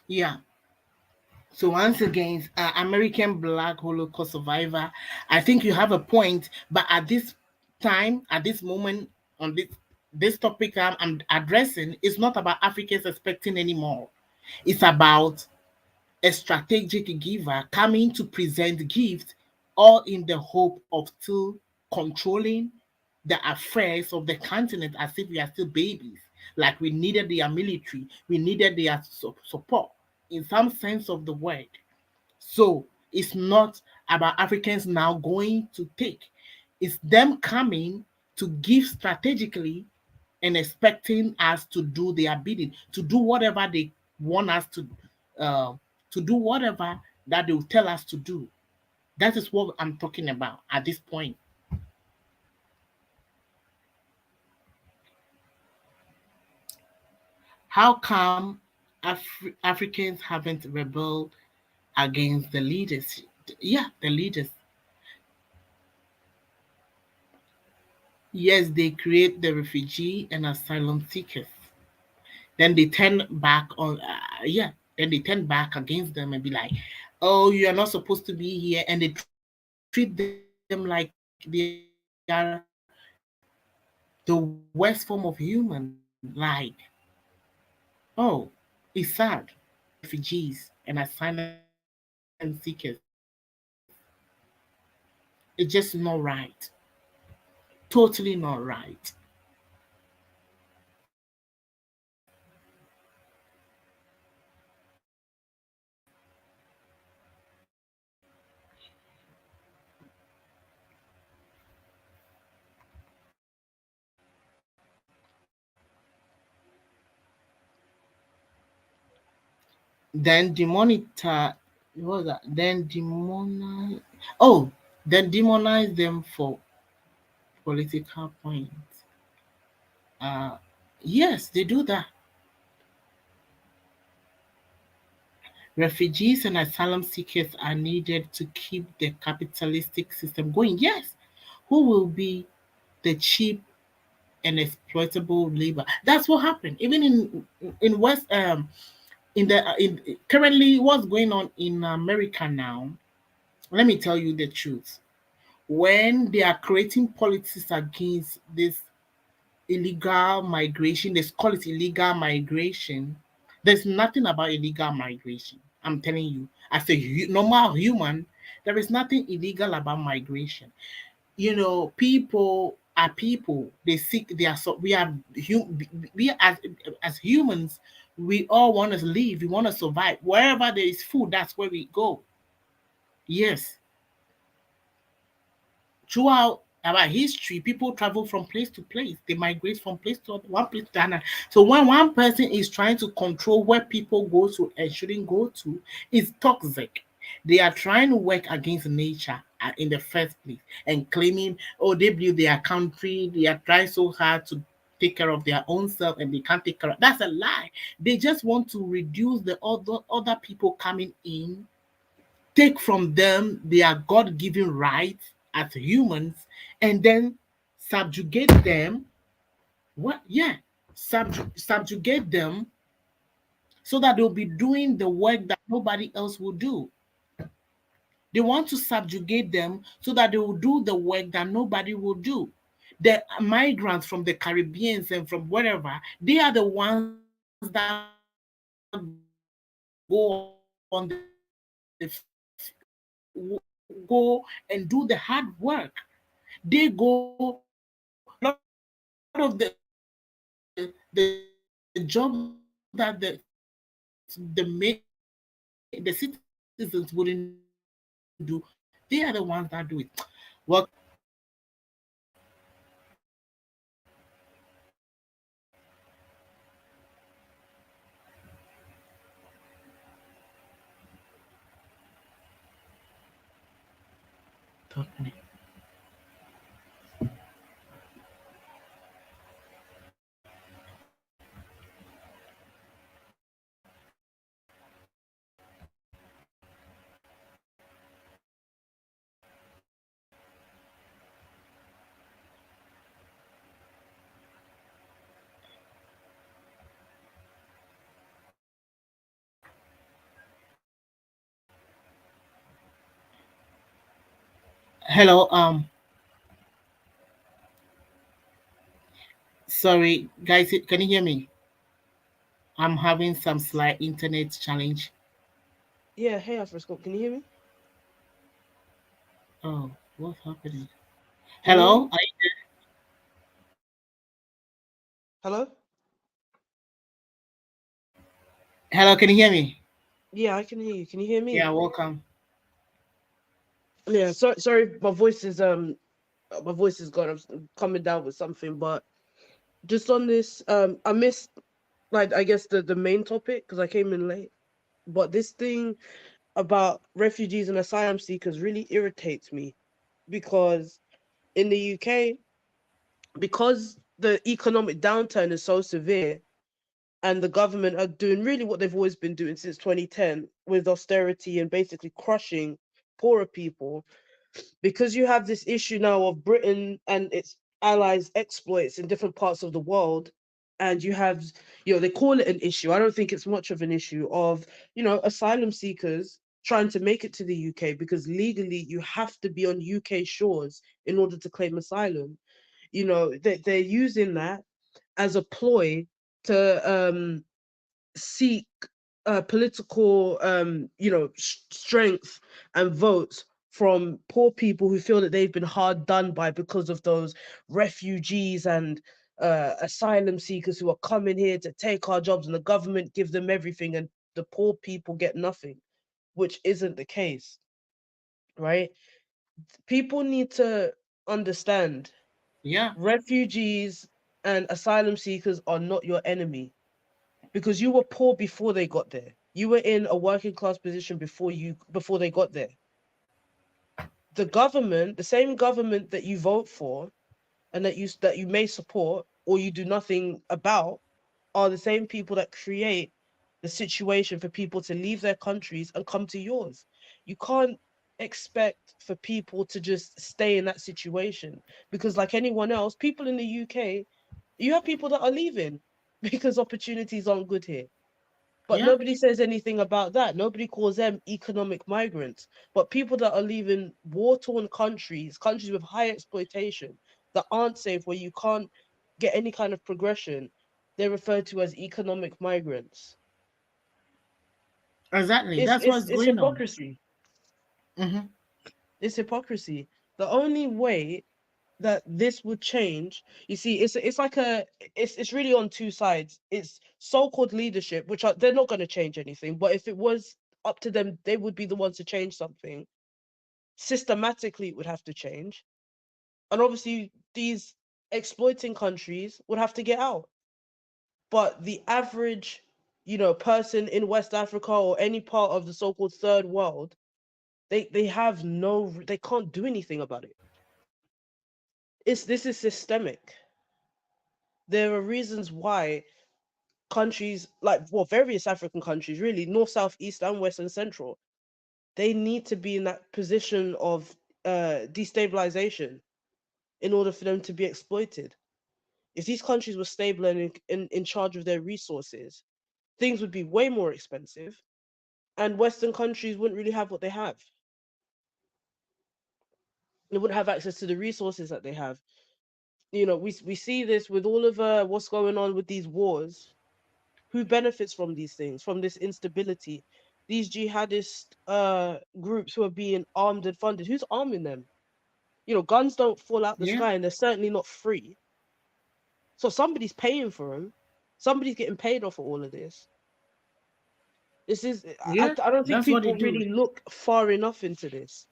yeah. So once again, American Black Holocaust survivor, I think you have a point. But at this time, at this moment, on this topic I'm addressing, is not about Africans expecting anymore. It's about a strategic giver coming to present gifts, all in the hope of still controlling the affairs of the continent as if we are still babies. Like we needed their military, we needed their support in some sense of the word. So it's not about Africans now going to take, it's them coming to give strategically and expecting us to do their bidding, to do whatever they want us uh, to do whatever that they will tell us to do. That is what I'm talking about at this point. How come Africans haven't rebelled against the leaders? Yeah, the leaders. Yes, they create the refugee and asylum seekers. Then they turn back on, yeah, then they turn back against them and be like, oh, you are not supposed to be here. And they treat them like they are the worst form of human. Like, oh, it's sad. Creating refugees and asylum seekers. It's just not right. Totally not right. then demonetize, what was that? Then demonize. Oh, then demonize them for political points. Uh, yes, they do that. Refugees and asylum seekers are needed to keep the capitalistic system going. Yes, who will be the cheap and exploitable labor? That's what happened. Even in West in the in currently what's going on in America now. Let me tell you the truth. When they are creating policies against this illegal migration, they call it illegal migration. There's nothing about illegal migration. I'm telling you, as a normal human, there is nothing illegal about migration. You know, people are people. They seek their so we are we as humans, we all want to live. We want to survive. Wherever there is food, that's where we go. Yes, throughout our history, people travel from place to place. They migrate from place to one place to another. So when one person is trying to control where people go to and shouldn't go to, it's toxic. They are trying to work against nature in the first place and claiming, oh, they build their country. They are trying so hard to take care of their own self and they can't take care of. That's a lie. They just want to reduce the other people coming in, take from them their God given rights as humans, and then subjugate them. What? Yeah, subjugate them so that they'll be doing the work that nobody else will do. They want to subjugate them so that they will do the work that nobody will do. The migrants from the Caribbeans and from wherever, they are the ones that go on the go and do the hard work. They go a lot of the job that the citizens wouldn't do. They are the ones that do it. Welcome to the talking. Hello, sorry guys, can you hear me? I'm having some slight internet challenge. Yeah, hey Afroscope, can you hear me? Oh, what's happening? Can you hear me? Hello, Hello? hello, can you hear me? Yeah, I can hear you. Can you hear Yeah, me? welcome. Yeah, sorry, my voice is gone. I'm coming down with something, but just on this, I missed like I guess the main topic because I came in late. But this thing about refugees and asylum seekers really irritates me because in the UK, because the economic downturn is so severe, and the government are doing really what they've always been doing since 2010 with austerity and basically crushing poorer people, because you have this issue now of Britain and its allies exploits in different parts of the world. And you have, they call it an issue. I don't think it's much of an issue of, asylum seekers trying to make it to the UK because legally you have to be on UK shores in order to claim asylum. They're using that as a ploy to seek political, strength and votes from poor people who feel that they've been hard done by because of those refugees and asylum seekers who are coming here to take our jobs, and the government give them everything and the poor people get nothing, which isn't the case, right? People need to understand Yeah, refugees and asylum seekers are not your enemy because you were poor before they got there. You were in a working class position before they got there. The government, the same government that you vote for and that you may support or you do nothing about, are the same people that create the situation for people to leave their countries and come to yours. You can't expect for people to just stay in that situation because, like anyone else, people in the UK, you have people that are leaving because opportunities aren't good here. But Yeah. nobody says anything about that. Nobody calls them economic migrants. But people that are leaving war-torn countries, countries with high exploitation, that aren't safe, where you can't get any kind of progression, they're referred to as economic migrants. Exactly. It's That's it's what's it's going on. hypocrisy. Hmm. It's hypocrisy. The only way that this would change, you see, it's like it's really on two sides. It's so-called leadership, which they're not going to change anything, but if it was up to them, they would be the ones to change something. Systematically, it would have to change, and obviously these exploiting countries would have to get out. But the average, person in West Africa or any part of the so-called third world, they can't do anything about it. This is systemic. There are reasons why countries like, well, various African countries, really, north, south, east, and west and central, they need to be in that position of destabilization in order for them to be exploited. If these countries were stable and in charge of their resources, things would be way more expensive, and Western countries wouldn't really have what they have. They wouldn't have access to the resources that they have. We see this with all of what's going on with these wars. Who benefits from these things, from this instability? These jihadist groups who are being armed and funded. Who's arming them? Guns don't fall out the Yeah. sky, and they're certainly not free. So somebody's paying for them. Somebody's getting paid off for all of this. This is Yeah. I don't think That's what they people do. really look far enough into this.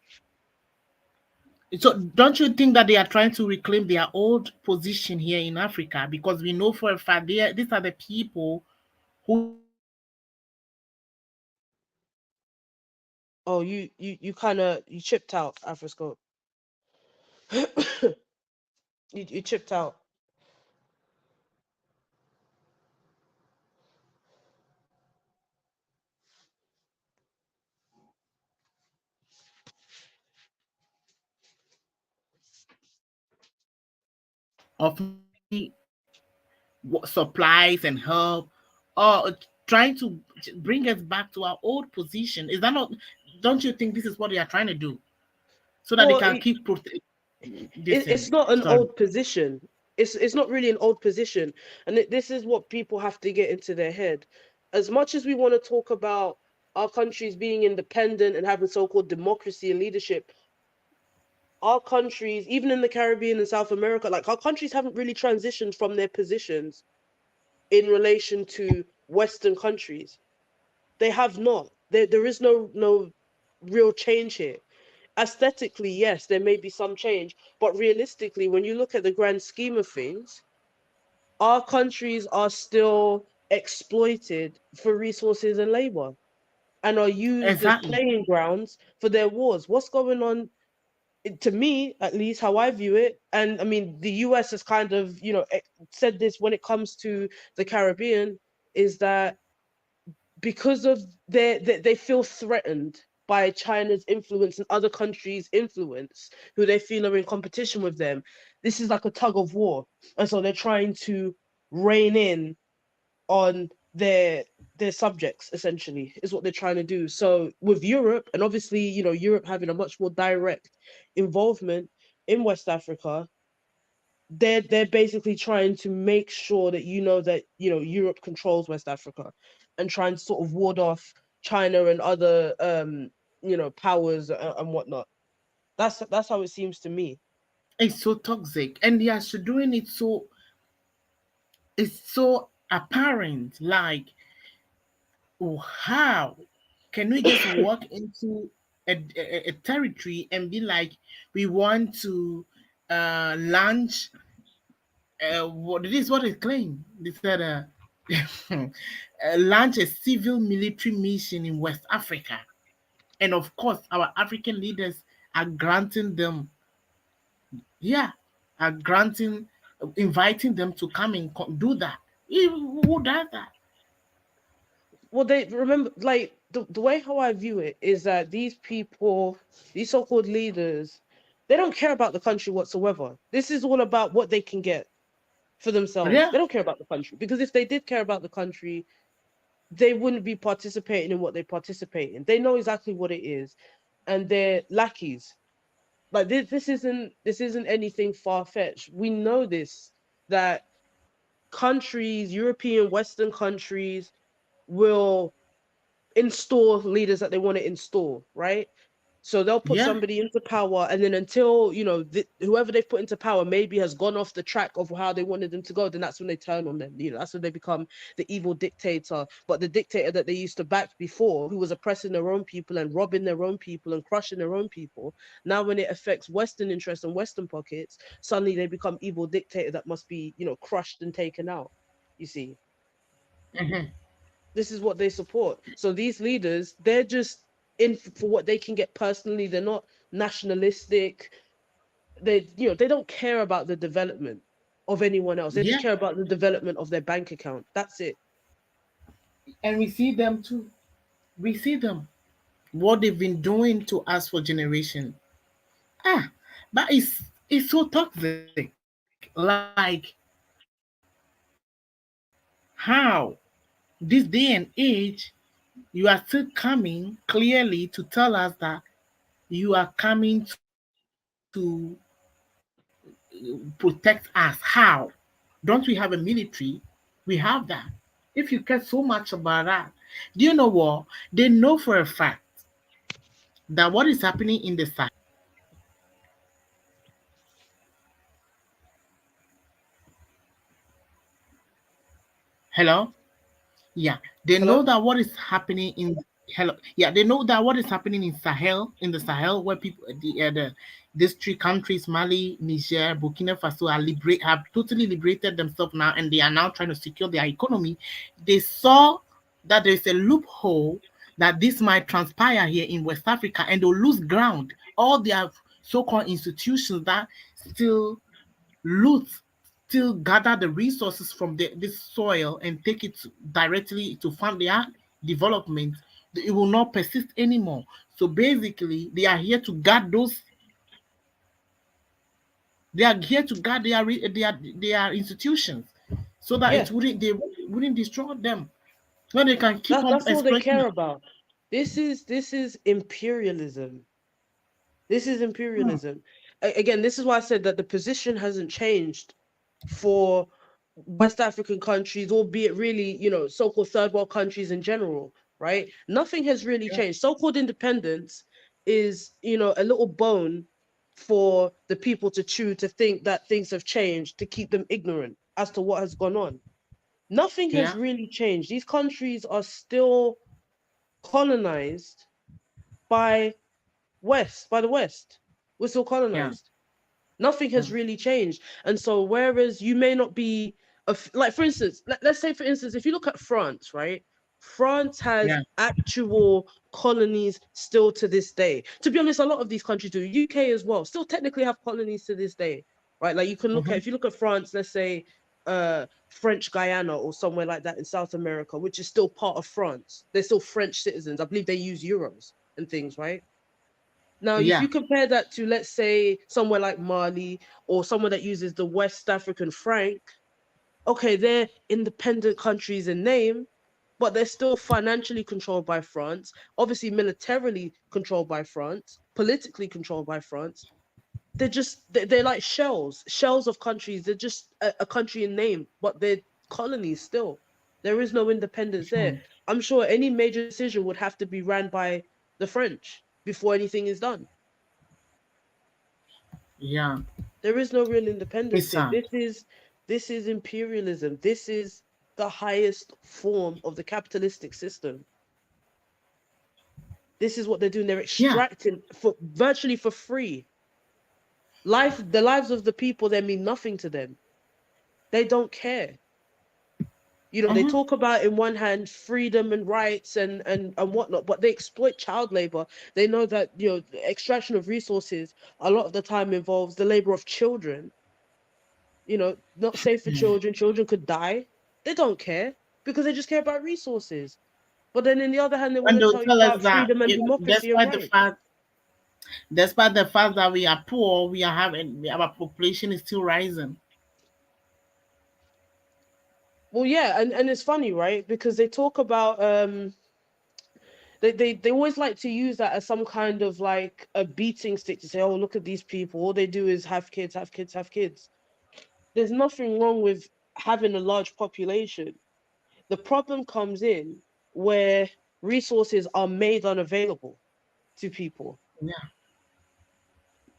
So don't you think that they are trying to reclaim their old position here in Africa? Because we know for a fact these are the people who Oh, you kind of you chipped out, Afroscope. You chipped out. of supplies and help, or trying to bring us back to our old position. Is that not? Don't you think this is what they are trying to do, so that they Well, can keep this it's in? not an Sorry. old position. It's not really an old position, and this is what people have to get into their head. As much as we want to talk about our countries being independent and having so-called democracy and leadership, our countries, even in the Caribbean and South America, like our countries haven't really transitioned from their positions in relation to Western countries. They have not. There is no real change here. Aesthetically, yes, there may be some change, but realistically, when you look at the grand scheme of things, our countries are still exploited for resources and labor and are used as Exactly. playing grounds for their wars. What's going on, to me, at least, how I view it, and I mean, the US has kind of, said this when it comes to the Caribbean, is that because of they feel threatened by China's influence and other countries' influence, who they feel are in competition with them. This is like a tug of war, and so they're trying to rein in on their subjects. Essentially, is what they're trying to do. So with Europe, and obviously, Europe having a much more direct involvement in West Africa, they're basically trying to make sure that that Europe controls West Africa, and trying to sort of ward off China and other powers and whatnot. That's how it seems to me. It's so toxic, and they are doing it so. It's so apparent. Like, oh, how can we just walk into a territory and be like, we want to launch what it is, what it claimed. They said launch a civil military mission in West Africa. And of course, our African leaders are granting them, yeah, are granting, inviting them to come and do that. Who does that? Well, they remember, like, the way how I view it is that these people, these so-called leaders, they don't care about the country whatsoever. This is all about what they can get for themselves. Yeah, They don't care about the country, because if they did care about the country, they wouldn't be participating in what they participate in. They know exactly what it is, and they're lackeys. Like, this isn't anything far-fetched. We know this, that countries, European Western countries, will install leaders that they want to install, right? So they'll put yeah. somebody into power, and then until whoever they've put into power maybe has gone off the track of how they wanted them to go, then that's when they turn on them. That's when they become the evil dictator. But the dictator that they used to back before, who was oppressing their own people and robbing their own people and crushing their own people, now when it affects Western interests and Western pockets, suddenly they become evil dictator that must be crushed and taken out. You see, Mhm. this is what they support. So these leaders, they're just in for what they can get personally. They're not nationalistic. They don't care about the development of anyone else. They just Yeah, care about the development of their bank account. That's it. and we see them too. We see them. What they've been doing to us for generations. Ah, but it's so toxic. Like how this day and age you are still coming clearly to tell us that you are coming to protect us. How? Don't we have a military? We have that. If you care so much about that, do you know what? They know for a fact that what is happening in the Sahel. Hello? Yeah, they know Hello? that what is happening in hello. Yeah, they know that what is happening in Sahel, in the Sahel, where people, these three countries, Mali, Niger, Burkina Faso, have totally liberated themselves now, and they are now trying to secure their economy. They saw that there is a loophole that this might transpire here in West Africa, and they'll lose ground. All their so-called institutions that still loot, still gather the resources from this soil and take it directly to fund their development, it will not persist anymore. So basically, they are here to guard those. They are here to guard their institutions, so that Yeah, they wouldn't destroy them. So they can keep on that's all they exploiting care them. about. This is imperialism. This is Hmm. imperialism. Again, this is why I said that the position hasn't changed for West African countries, albeit really, so-called third world countries in general, right? Nothing has really Yeah, changed. So-called independence is, a little bone for the people to chew, to think that things have changed, to keep them ignorant as to what has gone on. Nothing has yeah, really changed. These countries are still colonized by by the West. We're still yeah, colonized. Nothing yeah, has really changed. And so, whereas you may not be, like, for instance, let's say, for instance, if you look at France, right? France has yeah, actual colonies still to this day. To be honest, a lot of these countries do. UK as well, still technically have colonies to this day, right? Like, you can look at, mhm, if you look at France, let's say, French Guyana or somewhere like that in South America, which is still part of France. They're still French citizens. I believe they use euros and things, right? Now, if yeah, you compare that to, let's say, somewhere like Mali, or somewhere that uses the West African franc, okay, they're independent countries in name, but they're still financially controlled by France, obviously militarily controlled by France, politically controlled by France. They're like shells of countries. They're just a country in name, but they're colonies still. There is no independence there. mhm, I'm sure any major decision would have to be ran by the French before anything is done. yeah. There is no real It's independence here. sad. This is imperialism. This is the highest form of the capitalistic system. This is what they're doing. They're Yeah, extracting for virtually for free. The lives of the people, they mean nothing to them. They don't care. You know, they talk about in one hand freedom and rights and whatnot, but they exploit child labor. They know that, you know, the extraction of resources a lot of the time involves the labor of children. You know, not safe for children. Children could die. They don't care because they just care about resources. But then, in the other hand, they want And to they'll tell you tell us about that freedom and democracy and rights. despite the fact that we are poor, our population is still rising. Well, yeah, and it's funny, right? Because they talk about they always like to use that as some kind of like a beating stick to say, oh, look at these people. All they do is have kids, have kids, have kids. There's nothing wrong with having a large population. The problem comes in where resources are made unavailable to people, Yeah.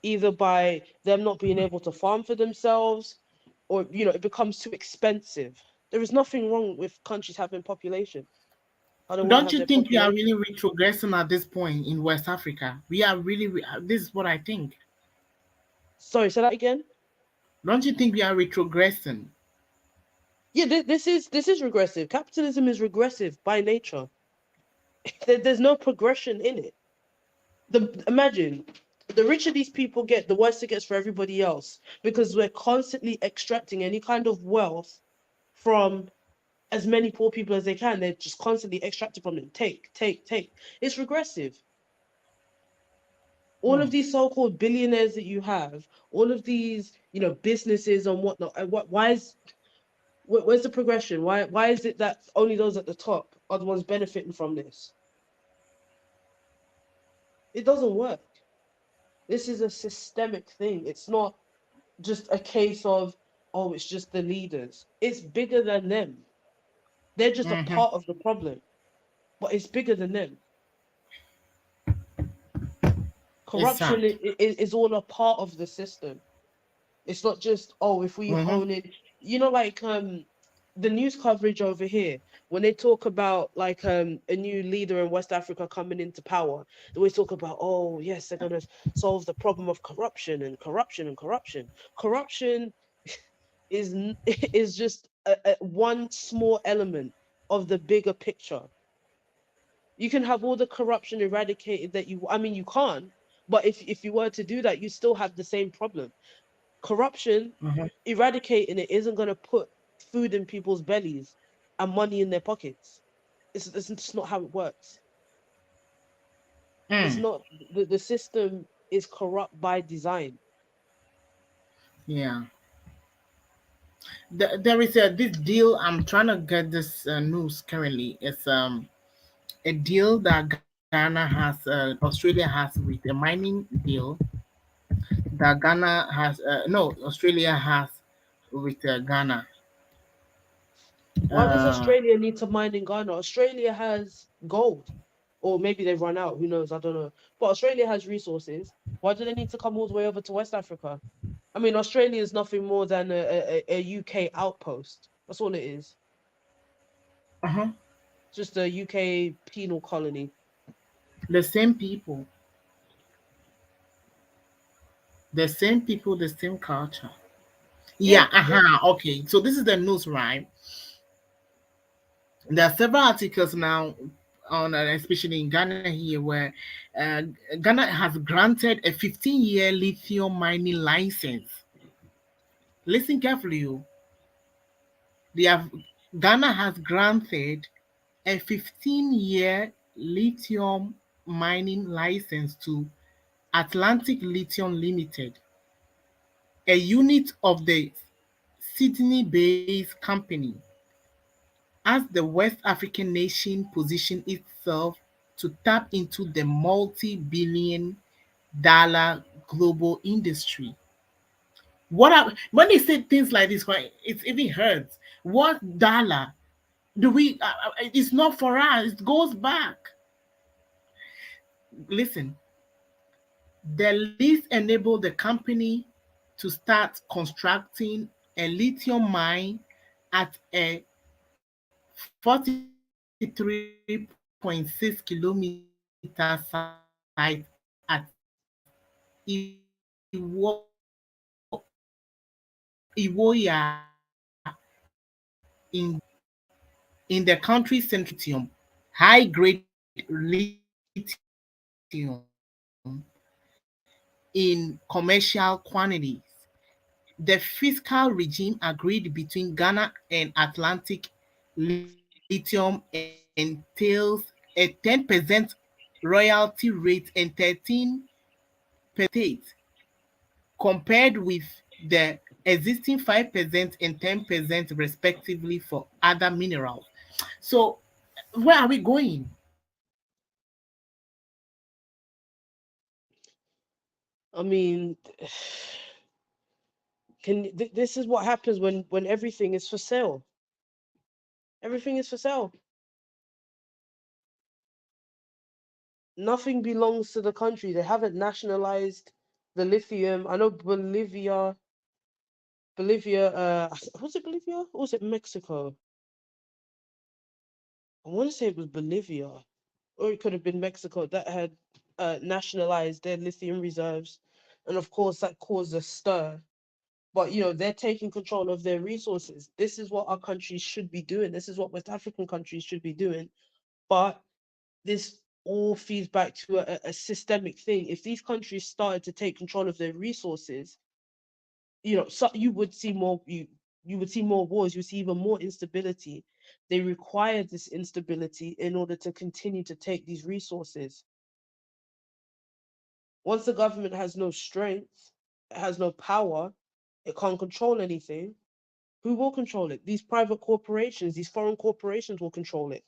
either by them not being able to farm for themselves, or you know, it becomes too expensive. There is nothing wrong with countries having population. I don't want to Don't have you their think we are really population. retrogressing at this point in West Africa? We are really, this is what I think. Sorry, say that again. Don't you think we are retrogressing? Yeah, this is regressive. Capitalism is regressive by nature. There's no progression in it. Imagine the richer these people get, the worse it gets for everybody else because we're constantly extracting any kind of wealth from as many poor people as they can. They're just constantly extracting from them. Take, take, take. It's regressive. All of Hmm. these so-called billionaires that you have, all of these, you know, businesses and whatnot. And why is where's the progression? Why is it that only those at the top are the ones benefiting from this? It doesn't work. This is a systemic thing. It's not just a case of, oh, it's just the leaders. It's bigger than them. They're just a Mm-hmm. part of the problem, but it's bigger than them. It's Corruption sad. is all a part of the system. It's not just, oh, if we Mm-hmm. hone in, you know, like the news coverage over here, when they talk about like a new leader in West Africa coming into power, they always talk about, oh yes, they're gonna solve the problem of corruption and corruption and corruption. Corruption is is just one small element of the bigger picture. You can have all the corruption eradicated that you, I mean, you can't, but if you were to do that, you still have the same problem. Corruption, Mm-hmm. eradicating it isn't going to put food in people's bellies and money in their pockets. It's just not how it works. It's Mm. not, the system is corrupt by design. Yeah. There is a this deal. I'm trying to get this news currently. It's a deal that Australia has with a mining deal that Ghana has. No, Australia has with Ghana. Why does Uh, Australia need to mine in Ghana? Australia has gold. Or maybe they've run out. Who knows? I don't know. But Australia has resources. Why do they need to come all the way over to West Africa? I mean, Australia is nothing more than a UK outpost. That's all it is. uh-huh. Just a UK penal colony. The same people, the same culture. Yeah, Yeah, uh-huh. Okay. So this is the news, right? There are several articles now on, especially in Ghana here, where uh, Ghana has granted a 15-year lithium mining license. Listen carefully, you. They have Ghana has granted a 15-year lithium mining license to Atlantic Lithium Limited, a unit of the Sydney-based company, as the West African nation positions itself to tap into the multi-billion dollar global industry. When they say things like this, right, it even hurts. What dollar do we? It's not for us. It goes back. Listen, the lease enabled the company to start constructing a lithium mine at a 43.6 kilometer site at Iwo, Iwoya in Ghana. in the country's central high-grade lithium in commercial quantities. The fiscal regime agreed between Ghana and Atlantic Lithium entails a 10% royalty rate and 13% compared with the existing 5% and 10% respectively for other minerals. So where are we going? I mean, this is what happens when everything is for sale. Everything is for sale. Nothing belongs to the country. They haven't nationalized the lithium. I know Bolivia, was it Bolivia or was it Mexico? I want to say it was Bolivia, or it could have been Mexico that had nationalized their lithium reserves, and of course that caused a stir. But they're taking control of their resources. This is what our countries should be doing. This is what West African countries should be doing. But this all feeds back to a systemic thing. If these countries started to take control of their resources, so you would see more you would see more wars, you would see even more instability. They require this instability in order to continue to take these resources. Once the government has no strength, it has no power, it can't control anything, who will control it? These private corporations, these foreign corporations will control it.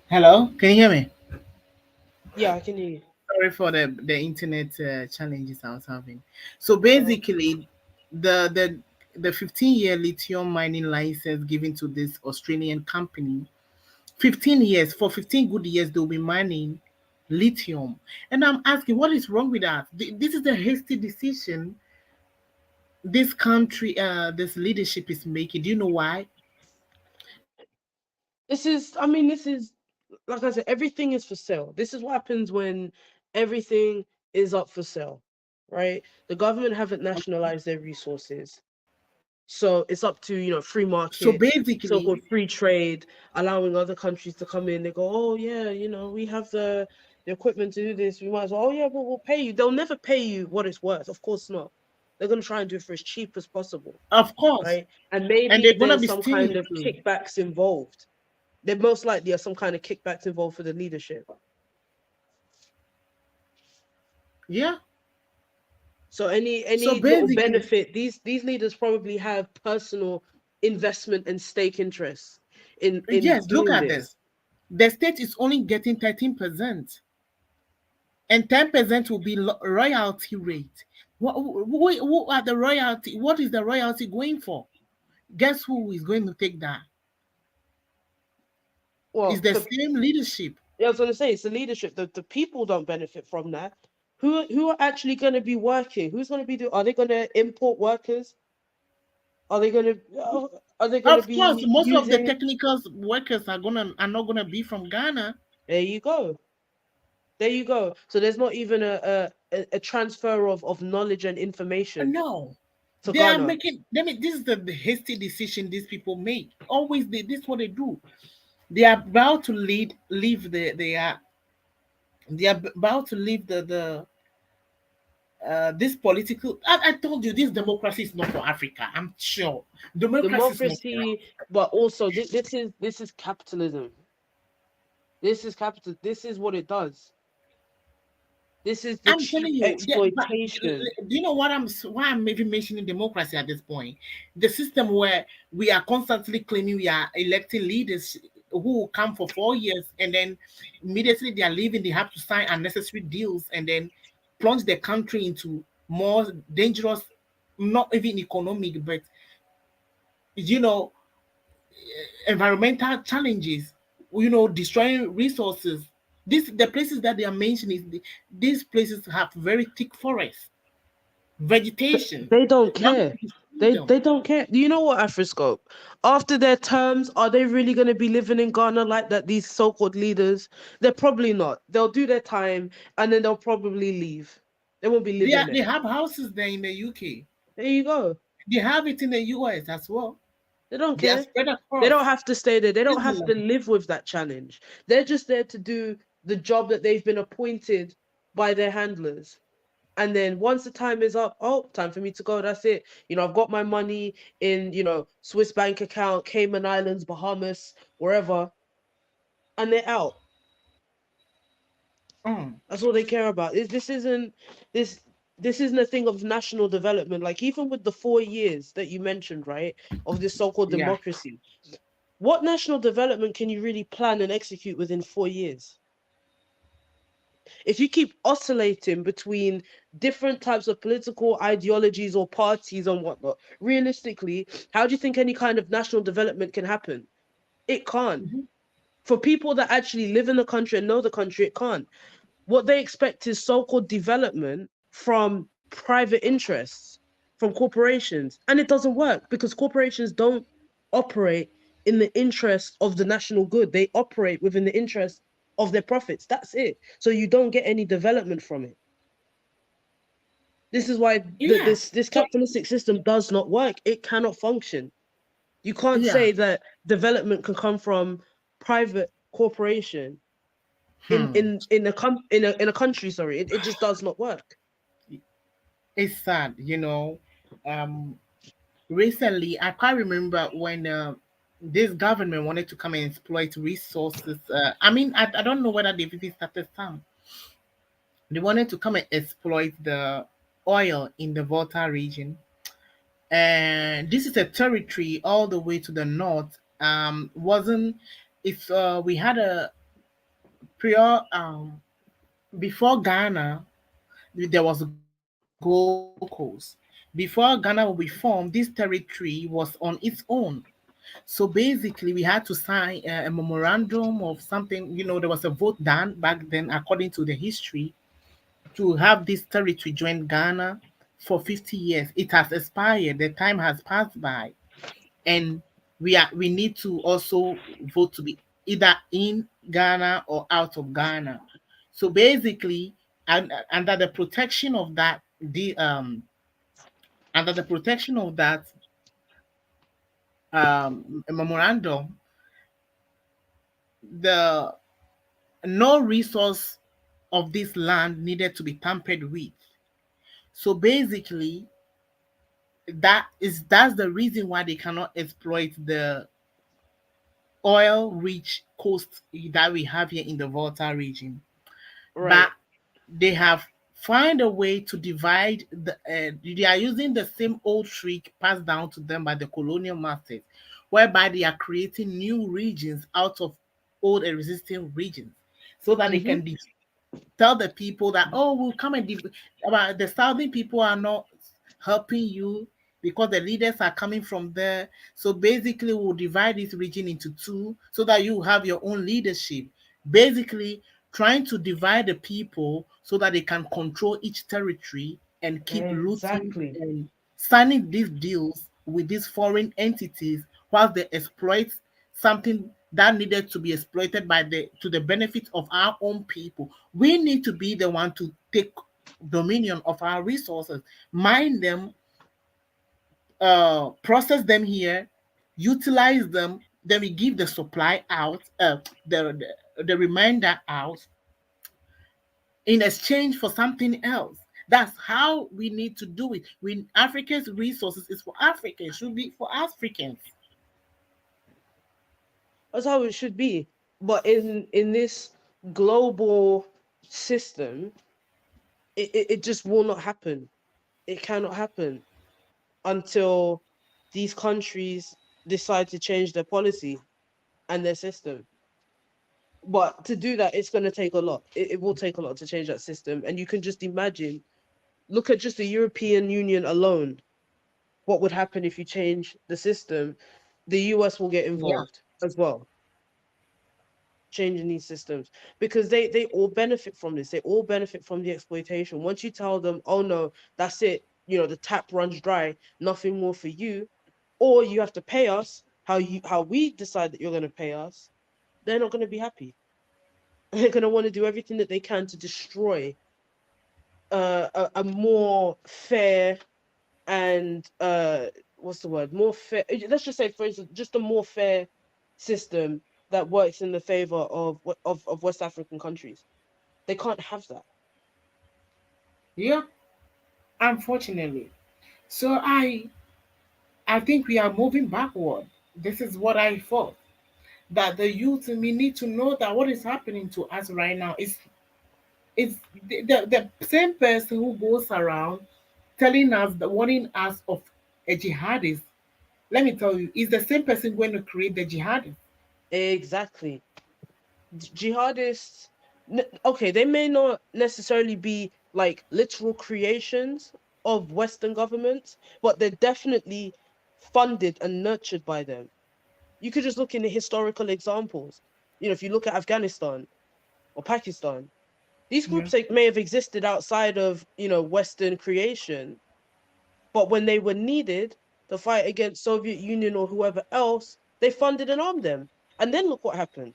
Hello, can you hear me? Yeah, I can hear you. Sorry for the internet challenges I was having. So Uh, basically, the 15-year lithium mining license given to this Australian company, 15 years, for 15 good years they'll be mining lithium. And I'm asking, what is wrong with that? This is a hasty decision this country, this leadership is making. Do you know why? this is like I said, everything is for sale. This is what happens when everything is up for sale, right? The government haven't nationalized their resources. So it's up to, free So market, basically, so-called free trade, allowing other countries to come in. They go, oh yeah, we have the equipment to do this. We might as well, oh yeah, we'll pay you. They'll never pay you what it's worth. Of course not. They're gonna try and do it for as cheap as possible, of course, right? And and maybe they're gonna there's be some stealing kind of too. kickbacks involved. There most likely are some kind of kickbacks involved for the leadership. Yeah. So any So any little basically, benefit, these leaders probably have personal investment and stake interests in yes, look doing at this. this. The state is only getting 13%, and 10% will be royalty rate. Who are the royalty? What is the royalty going for? Guess who is going to take that? It's Well, the same leadership. yeah, I was gonna say it's the leadership. The people don't benefit from that. Who are actually gonna be working? Who's gonna be are they gonna import workers? Are they gonna are they gonna Of course, be most of the using? technical workers are not gonna be from Ghana. There you go. There you go. So there's not even a transfer of knowledge and information No, to they are Ghana. making. Let me. This is the hasty decision these people make. Always, this is what they do. They are about to leave they are about to leave the this political. I told you this democracy is not for Africa. I'm sure democracy is not for Democracy, but also this is capitalism. This is capital. This is what it does. This is the I'm cheap telling you, but exploitation. do you know what why I'm even mentioning democracy at this point? The system where we are constantly claiming we are electing leaders who will come for 4 years and then immediately they are leaving, they have to sign unnecessary deals and then plunge the country into more dangerous, not even economic, but you know, environmental challenges, destroying resources. The places that they are mentioning, these places have very thick forests, vegetation. They don't Now care. you see They them. they don't care. Do you know what, Afroscope? After their terms, are they really going to be living in Ghana like that? These so-called leaders, they're probably not. They'll do their time and then they'll probably leave. They won't be living They there. have houses there in the UK. There you go. They have it in the US as well. They don't They are care. spread They across don't have to stay there. They don't have to Switzerland. live with that challenge. They're just there to do the job that they've been appointed by their handlers. And then once the time is up, oh, time for me to go. That's it. I've got my money in, Swiss bank account, Cayman Islands, Bahamas, wherever, and they're out. Mm, That's all they care about. This this isn't a thing of national development. Like even with the 4 years that you mentioned, right, of this so-called yeah. democracy, what national development can you really plan and execute within 4 years? If you keep oscillating between different types of political ideologies or parties and whatnot, realistically, how do you think any kind of national development can happen? It can't. Mhm. For people that actually live in the country and know the country, it can't. What they expect is so-called development from private interests, from corporations, and it doesn't work because corporations don't operate in the interest of the national good. They operate within the interest of their profits. That's it. So you don't get any development from it. This is why Yeah. this So capitalistic system does not work. It cannot function. You can't yeah. say that development can come from private corporation Hmm. in a country. Sorry, it just does not work. It's sad, Um, recently, I can't remember when this government wanted to come and exploit resources. I mean, I don't know whether they've even started some. They wanted to come and exploit the oil in the Volta region. And this is a territory all the way to the north. Wasn't if we had a prior before Ghana, there was Gold Coast. Before Ghana will be formed, this territory was on its own. So basically, we had to sign a memorandum of something. There was a vote done back then, according to the history, to have this territory join Ghana for 50 years. It has expired. The time has passed by, and we need to also vote to be either in Ghana or out of Ghana. So basically, under the protection of that, the under the protection of that memorandum, the no resource of this land needed to be tampered with. So basically, that's the reason why they cannot exploit the oil rich coast that we have here in the Volta region. But Right. they have find a way to divide they are using the same old trick passed down to them by the colonial masters, whereby they are creating new regions out of old existing regions so that they Mm-hmm. can tell the people that, oh, we'll come and but the southern people are not helping you. because the leaders are coming from there. So basically, we'll divide this region into two so that you have your own leadership. Basically, trying to divide the people so that they can control each territory and keep looting Exactly. and signing these deals with these foreign entities whilst they exploit something that needed to be exploited by the to the benefit of our own people. We need to be the one to take dominion of our resources, mine them, process them here, utilize them, then we give the supply out, the remainder out in exchange for something else. That's how we need to do it. We Africa's resources is for Africans, should be for Africans. That's how it should be. But in this global system, it just will not happen. It cannot happen until these countries decide to change their policy and their system. But to do that, it's going to take a lot. It will take a lot to change that system. And you can just imagine, look at just the European Union alone. What would happen if you change the system? The US will get Yeah, involved as well, changing these systems, because they all benefit from this. They all benefit from the exploitation. Once you tell them, oh no, that's it, the tap runs dry, nothing more for you, or you have to pay us how we decide that you're going to pay us, they're not going to be happy. They're going to want to do everything that they can to destroy a more fair and what's the word, more fair, let's just say, for instance, just a more fair system that works in the favor of West African countries. They can't have that. yeah, unfortunately. So I think we are moving backward. This is what I thought. That the youth, we need to know that what is happening to us right now is the same person who goes around telling us, warning us of a jihadist. Let me tell you, is the same person going to create the jihadist. Exactly. Jihadists, okay, they may not necessarily be like literal creations of Western governments, but they're definitely funded and nurtured by them. You could just look in the historical examples. If you look at Afghanistan or Pakistan, these Yeah. groups, like, may have existed outside of Western creation, but when they were needed to fight against Soviet Union or whoever else, they funded and armed them. And then look what happened.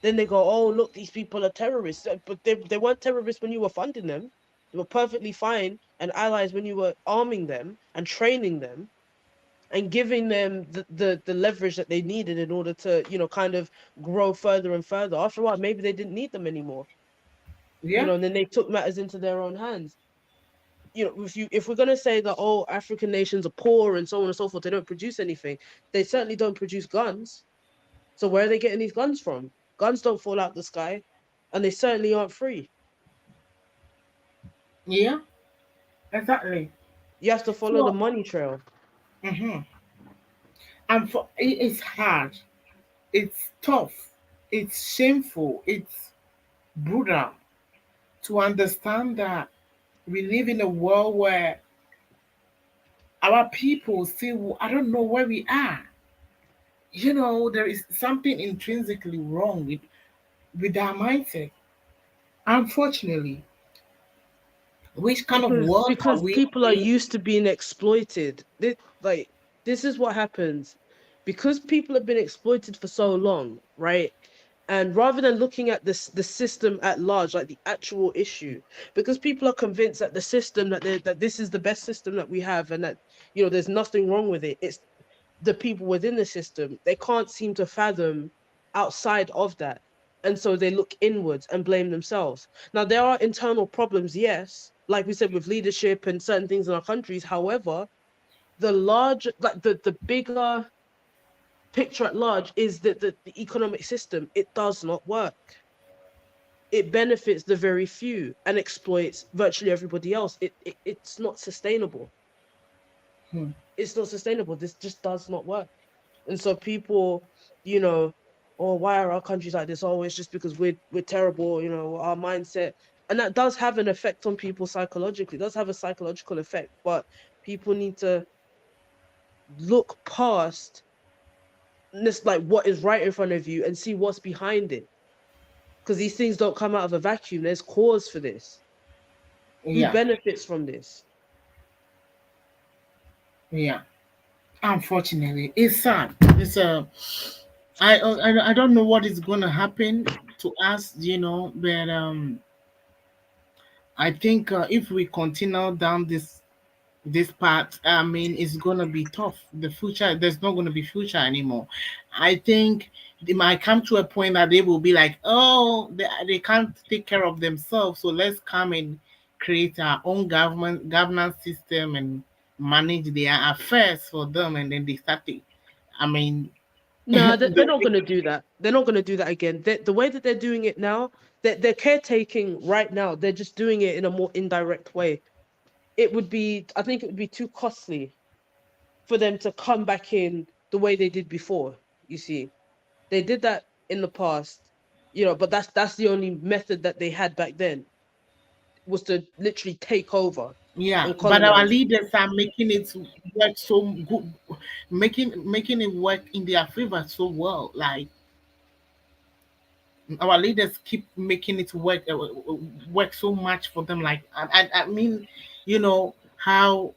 Then they go, oh, look, these people are terrorists. But they weren't terrorists when you were funding them. They were perfectly fine and allies when you were arming them and training them and giving them the leverage that they needed in order to, kind of grow further and further. After a while, maybe they didn't need them anymore. Yeah. And then they took matters into their own hands. If we're gonna say that, oh, African nations are poor and so on and so forth, they don't produce anything. They certainly don't produce guns. So where are they getting these guns from? Guns don't fall out the sky, and they certainly aren't free. Yeah, exactly. You have to follow the So, money trail. mhm. And it's hard, it's tough, it's shameful, it's brutal to understand that we live in a world where our people still, I don't know where we are. There is something intrinsically wrong with our mindset. Unfortunately, which kind of world are Because we people are in? used to being exploited. This is what happens. Because people have been exploited for so long, right? And rather than looking at the system at large, like the actual issue, because people are convinced that the system that this is the best system that we have, and that there's nothing wrong with it. It's the people within the system. They can't seem to fathom outside of that, and so they look inwards and blame themselves. Now there are internal problems, yes, like we said, with leadership and certain things in our countries. However, the large, like the bigger picture at large is that the economic system, it does not work. It benefits the very few and exploits virtually everybody else. It's not sustainable. Hmm. It's not sustainable. This just does not work. And so people, you know, oh, why are our countries like this? Oh, it's just because we're terrible, our mindset. And that does have an effect on people psychologically. It does have a psychological effect. But People need to look past this, like what is right in front of you, and see what's behind it. Because these things don't come out of a vacuum. There's cause for this. Who Yeah, benefits from this? yeah. Unfortunately, it's sad. It's I don't know what is going to happen to us, but I think if we continue down this path, I mean, it's gonna be tough. The future, there's not gonna be future anymore. I think it might come to a point that they will be like, oh, they can't take care of themselves, so let's come and create our own governance system and manage their affairs for them, and then they start to, I mean, No, they're not going to do that. They're not going to do that again. The way that they're doing it now, they're caretaking right now. They're just doing it in a more indirect way. It would be, I think, it would be too costly for them to come back in the way they did before. You see, they did that in the past, but that's the only method that they had back then, was to literally take over yeah, and but our colonize. leaders are making it work so good, making it work in their favor so well. Like our leaders keep making it work so much for them. Like I mean, how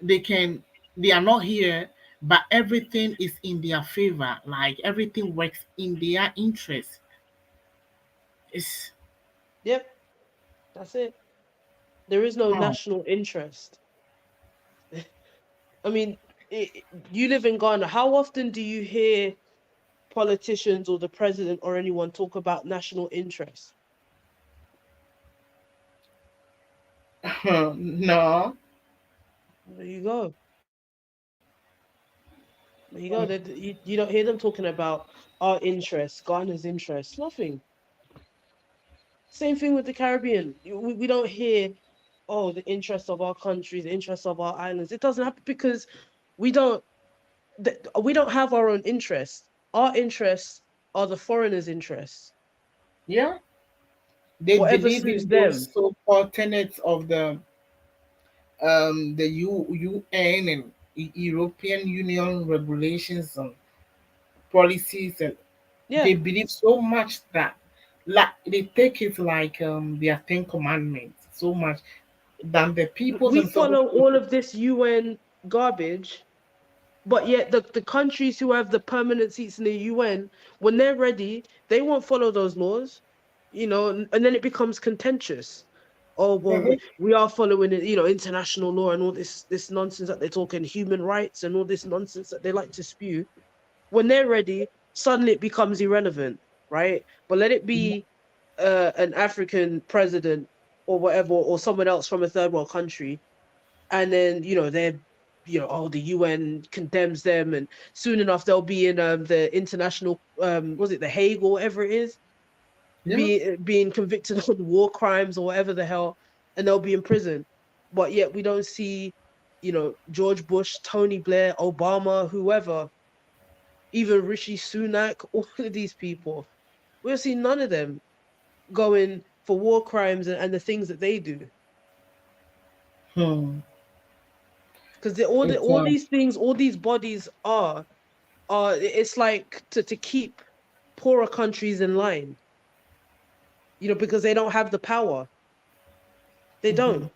they are not here, but everything is in their favor. Like everything works in their interest. It's Yep, that's it. There is no oh, national interest. I mean, you live in Ghana. How often do you hear politicians or the president or anyone talk about national interest? no. There you go. There you go. You don't hear them talking about our interests, Ghana's interests, nothing. Same thing with the Caribbean. We don't hear, oh, the interests of our country, the interests of our islands. It doesn't happen because we don't we don't have our own interests. Our interests are the foreigners' interests. Yeah, they Whatever believe suits in those them. so-called tenets of the UN and European Union regulations and policies, and Yeah. they believe so much that, like, they take it like their Ten Commandments so much than the people We themselves. follow all of this UN garbage, but yet the countries who have the permanent seats in the UN, when they're ready, they won't follow those laws, and then it becomes contentious. Oh well, Mhm. we are following it, international law and all this nonsense that they're talking, human rights and all this nonsense that they like to spew. When they're ready, suddenly it becomes irrelevant, right? But let it be an African president or whatever, or someone else from a third world country, and then they're oh, the UN condemns them, and soon enough they'll be in the international, was it the Hague or whatever it is, Yeah. being convicted on war crimes or whatever the hell, and they'll be in prison. But yet we don't see, George Bush, Tony Blair, Obama, whoever, even Rishi Sunak, all of these people, we'll see none of them going for war crimes and the things that they do. Hmm. Because It's all these things, all these bodies are it's like to keep poorer countries in line, because they don't have the power. They don't. mhm.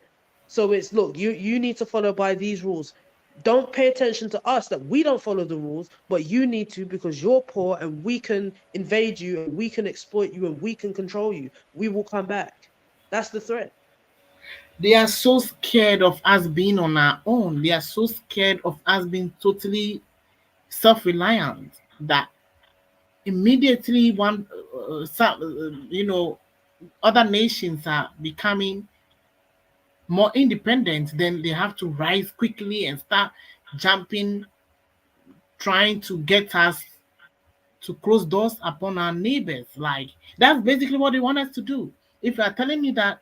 So it's, look, you need to follow by these rules. Don't pay attention to us that we don't follow the rules, but you need to, because you're poor and we can invade you and we can exploit you and we can control you. We will come back. That's the threat. They are so scared of us being on our own. They are so scared of us being totally self-reliant that immediately other nations are becoming more independent, then they have to rise quickly and start jumping, trying to get us to close doors upon our neighbors. Like, that's basically what they want us to do. If you are telling me that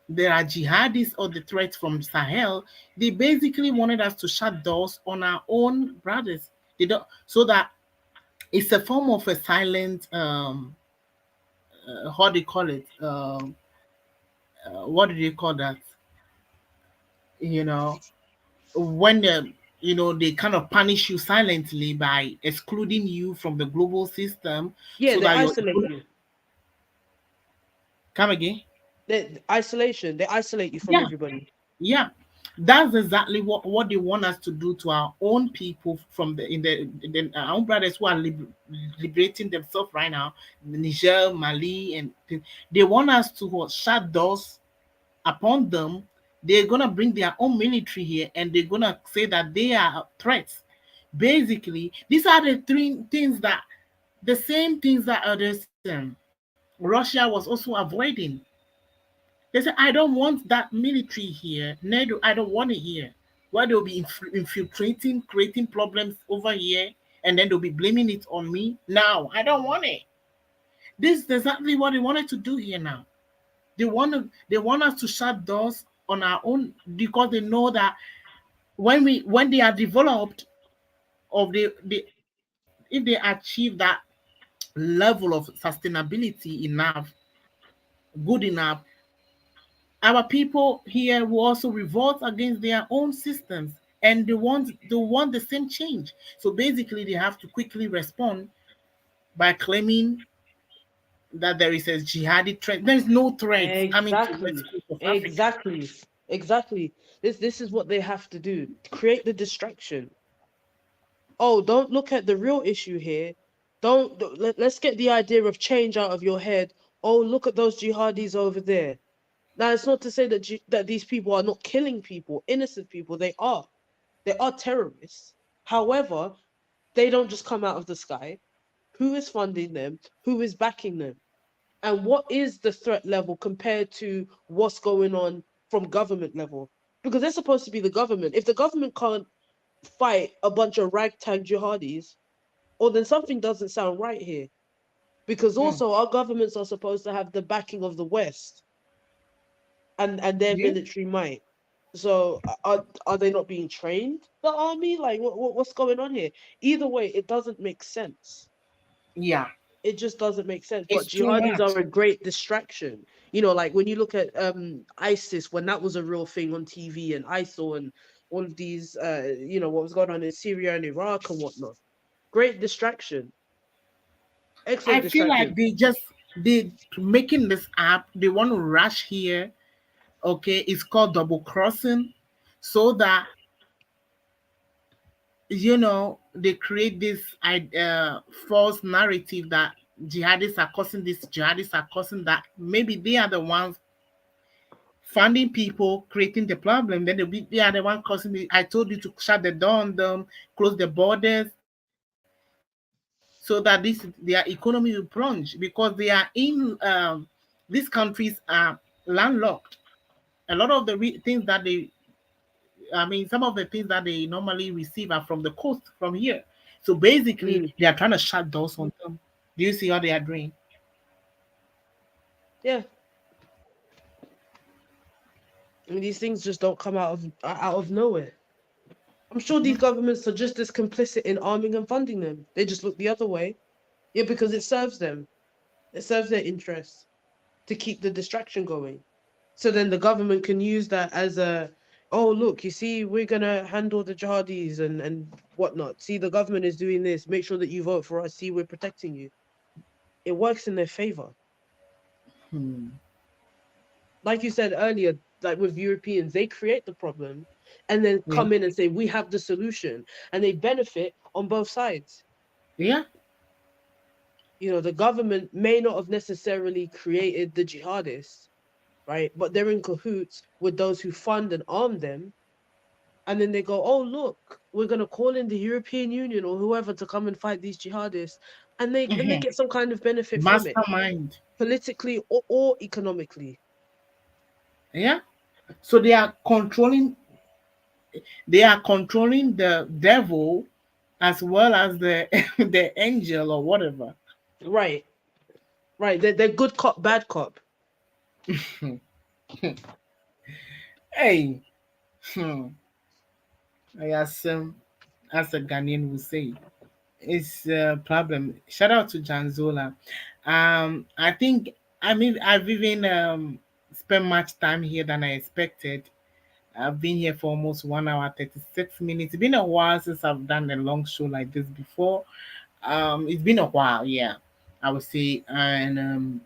there are jihadists or the threats from Sahel, they basically wanted us to shut doors on our own brothers. They don't, so that it's a form of a silent, how do you call it? What do you call that? You know? when they kind of punish you silently by excluding you from the global system, Yeah, so they that you're isolate you. come again. Isolation. They isolate you from Yeah, everybody. yeah, that's exactly what they want us to do to our own people from our own brothers who are liberating themselves right now, Niger, Mali, and they want us to shut doors upon them. They're gonna bring their own military here, and they're gonna say that they are threats. Basically, these are the three things that the same things that others Russia was also avoiding. They said, I don't want that military here. Neither I don't want it here. Why they'll be infiltrating, creating problems over here, and then they'll be blaming it on me. No, I don't want it. This is exactly what they wanted to do here now. They want us to shut doors on our own, because they know that when they are developed, if they achieve that level of sustainability enough, good enough, our people here will also revolt against their own systems, and they want the same change. So basically they have to quickly respond by claiming that there is a jihadi threat. There is no threat coming to West Exactly. Coast of Africa. Exactly. Exactly. This is what they have to do. Create the distraction. Oh, don't look at the real issue here. Let's get the idea of change out of your head. Oh, look at those jihadis over there. Now, it's not to say that that these people are not killing people, innocent people. They are. They are terrorists. However, they don't just come out of the sky. Who is funding them? Who is backing them? And what is the threat level compared to what's going on from government level? Because they're supposed to be the government. If the government can't fight a bunch of ragtag jihadis, or then something doesn't sound right here. Because Hmm. also our governments are supposed to have the backing of the West and their Yeah. military might. So are they not being trained? The army, like what's going on here? Either way, it doesn't make sense. Yeah, It just doesn't make sense. But it's too jihadis much. are a great distraction. Like when you look at ISIS, when that was a real thing on TV, and ISIL and all of these, what was going on in Syria and Iraq and whatnot. Great distraction. I Excellent feel like distraction. they making this app, they want to rush here. Okay, it's called double crossing, so that they create this false narrative that jihadists are causing this, jihadists are causing that. Maybe they are the ones funding people, creating the problem. Then they are the one causing it. I told you to shut the door on them, close the borders, so that their economy will plunge, because they are in these countries are landlocked. A lot of the things that some of the things that they normally receive are from the coast, from here. So basically, Mm, they are trying to shut doors on them. Do you see how they are doing? yeah. And these things just don't come out of nowhere. I'm sure these governments are just as complicit in arming and funding them. They just look the other way. Yeah, because it serves them. It serves their interests to keep the distraction going. So then the government can use that as oh look, you see, we're gonna handle the jihadis and whatnot. See, the government is doing this. Make sure that you vote for us. See, we're protecting you. It works in their favor. Hmm. Like you said earlier, like with Europeans, they create the problem and then Yeah. come in and say, we have the solution. And they benefit on both sides. Yeah. The government may not have necessarily created the jihadists, right? But they're in cahoots with those who fund and arm them. And then they go, oh, look, we're going to call in the European Union or whoever to come and fight these jihadists. And they get some kind of benefit from it, Mastermind. politically or economically. Yeah. So they are controlling the devil as well as the the angel or whatever. Right, right. They're good cop, bad cop. Hey, hmm, as a Ghanaian would say, it's a problem. Shout out to Janzola. I think I've even spent much time here than I expected. I've been here for almost 1 hour 36 minutes. It's been a while since I've done a long show like this before. It's been a while, yeah, I would say. And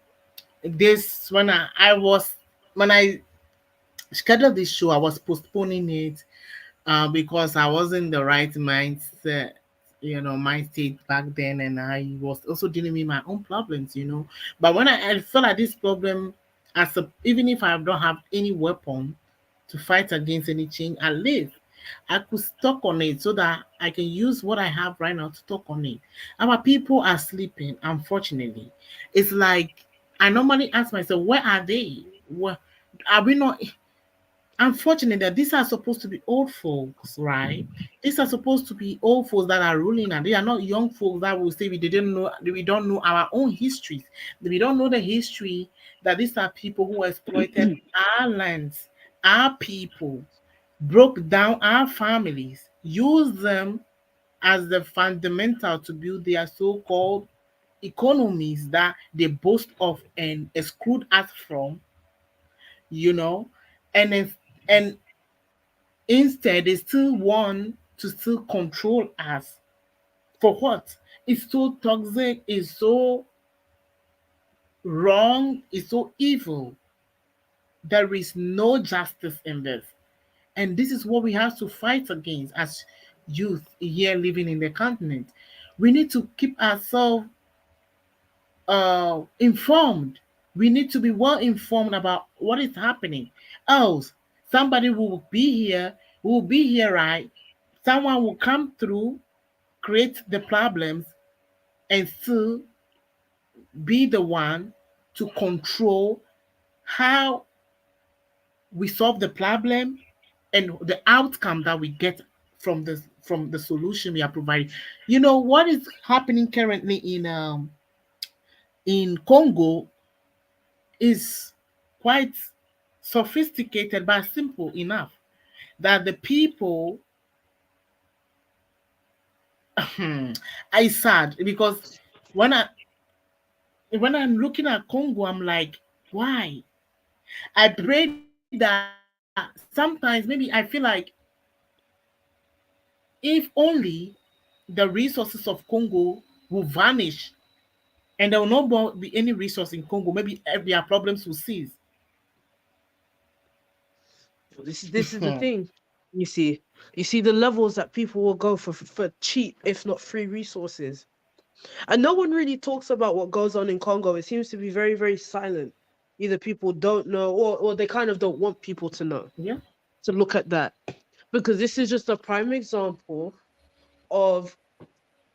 this when I scheduled this show, I was postponing it because I wasn't in the right mindset, mind state back then, and I was also dealing with my own problems, But when I felt like this problem, even if I don't have any weapon to fight against any change, at least I could talk on it so that I can use what I have right now to talk on it. Our people are sleeping, unfortunately. It's like I normally ask myself, where are they? Where are we not? Unfortunately, that these are supposed to be old folks, right? These are supposed to be old folks that are ruling, and they are not young folks that will say we didn't know, we don't know our own histories. We don't know the history that these are people who exploited our lands, our people, broke down our families, used them as the fundamental to build their so-called economies that they boast of and exclude us from, you know, and instead, they still want to still control us. For what? It's so toxic, it's so wrong, it's so evil. There is no justice in this. And this is what we have to fight against as youth here living in the continent. We need to keep ourselves informed. We need to be well informed about what is happening. Else, somebody will be here, right? Someone will come through, create the problems, and still be the one to control how we solve the problem and the outcome that we get from the solution we are providing. You know what is happening currently in Congo is quite sophisticated but simple enough that the people I sad because when I when I'm looking at Congo, I'm like, why? I pray that sometimes maybe I feel like if only the resources of Congo will vanish and there will not be any resource in Congo, maybe their problems will cease. This is the thing. You see, you see the levels that people will go for cheap, if not free resources. And no one really talks about what goes on in Congo. It seems to be very, very silent. Either people don't know or they kind of don't want people to know, Yeah. to look at that. Because this is just a prime example of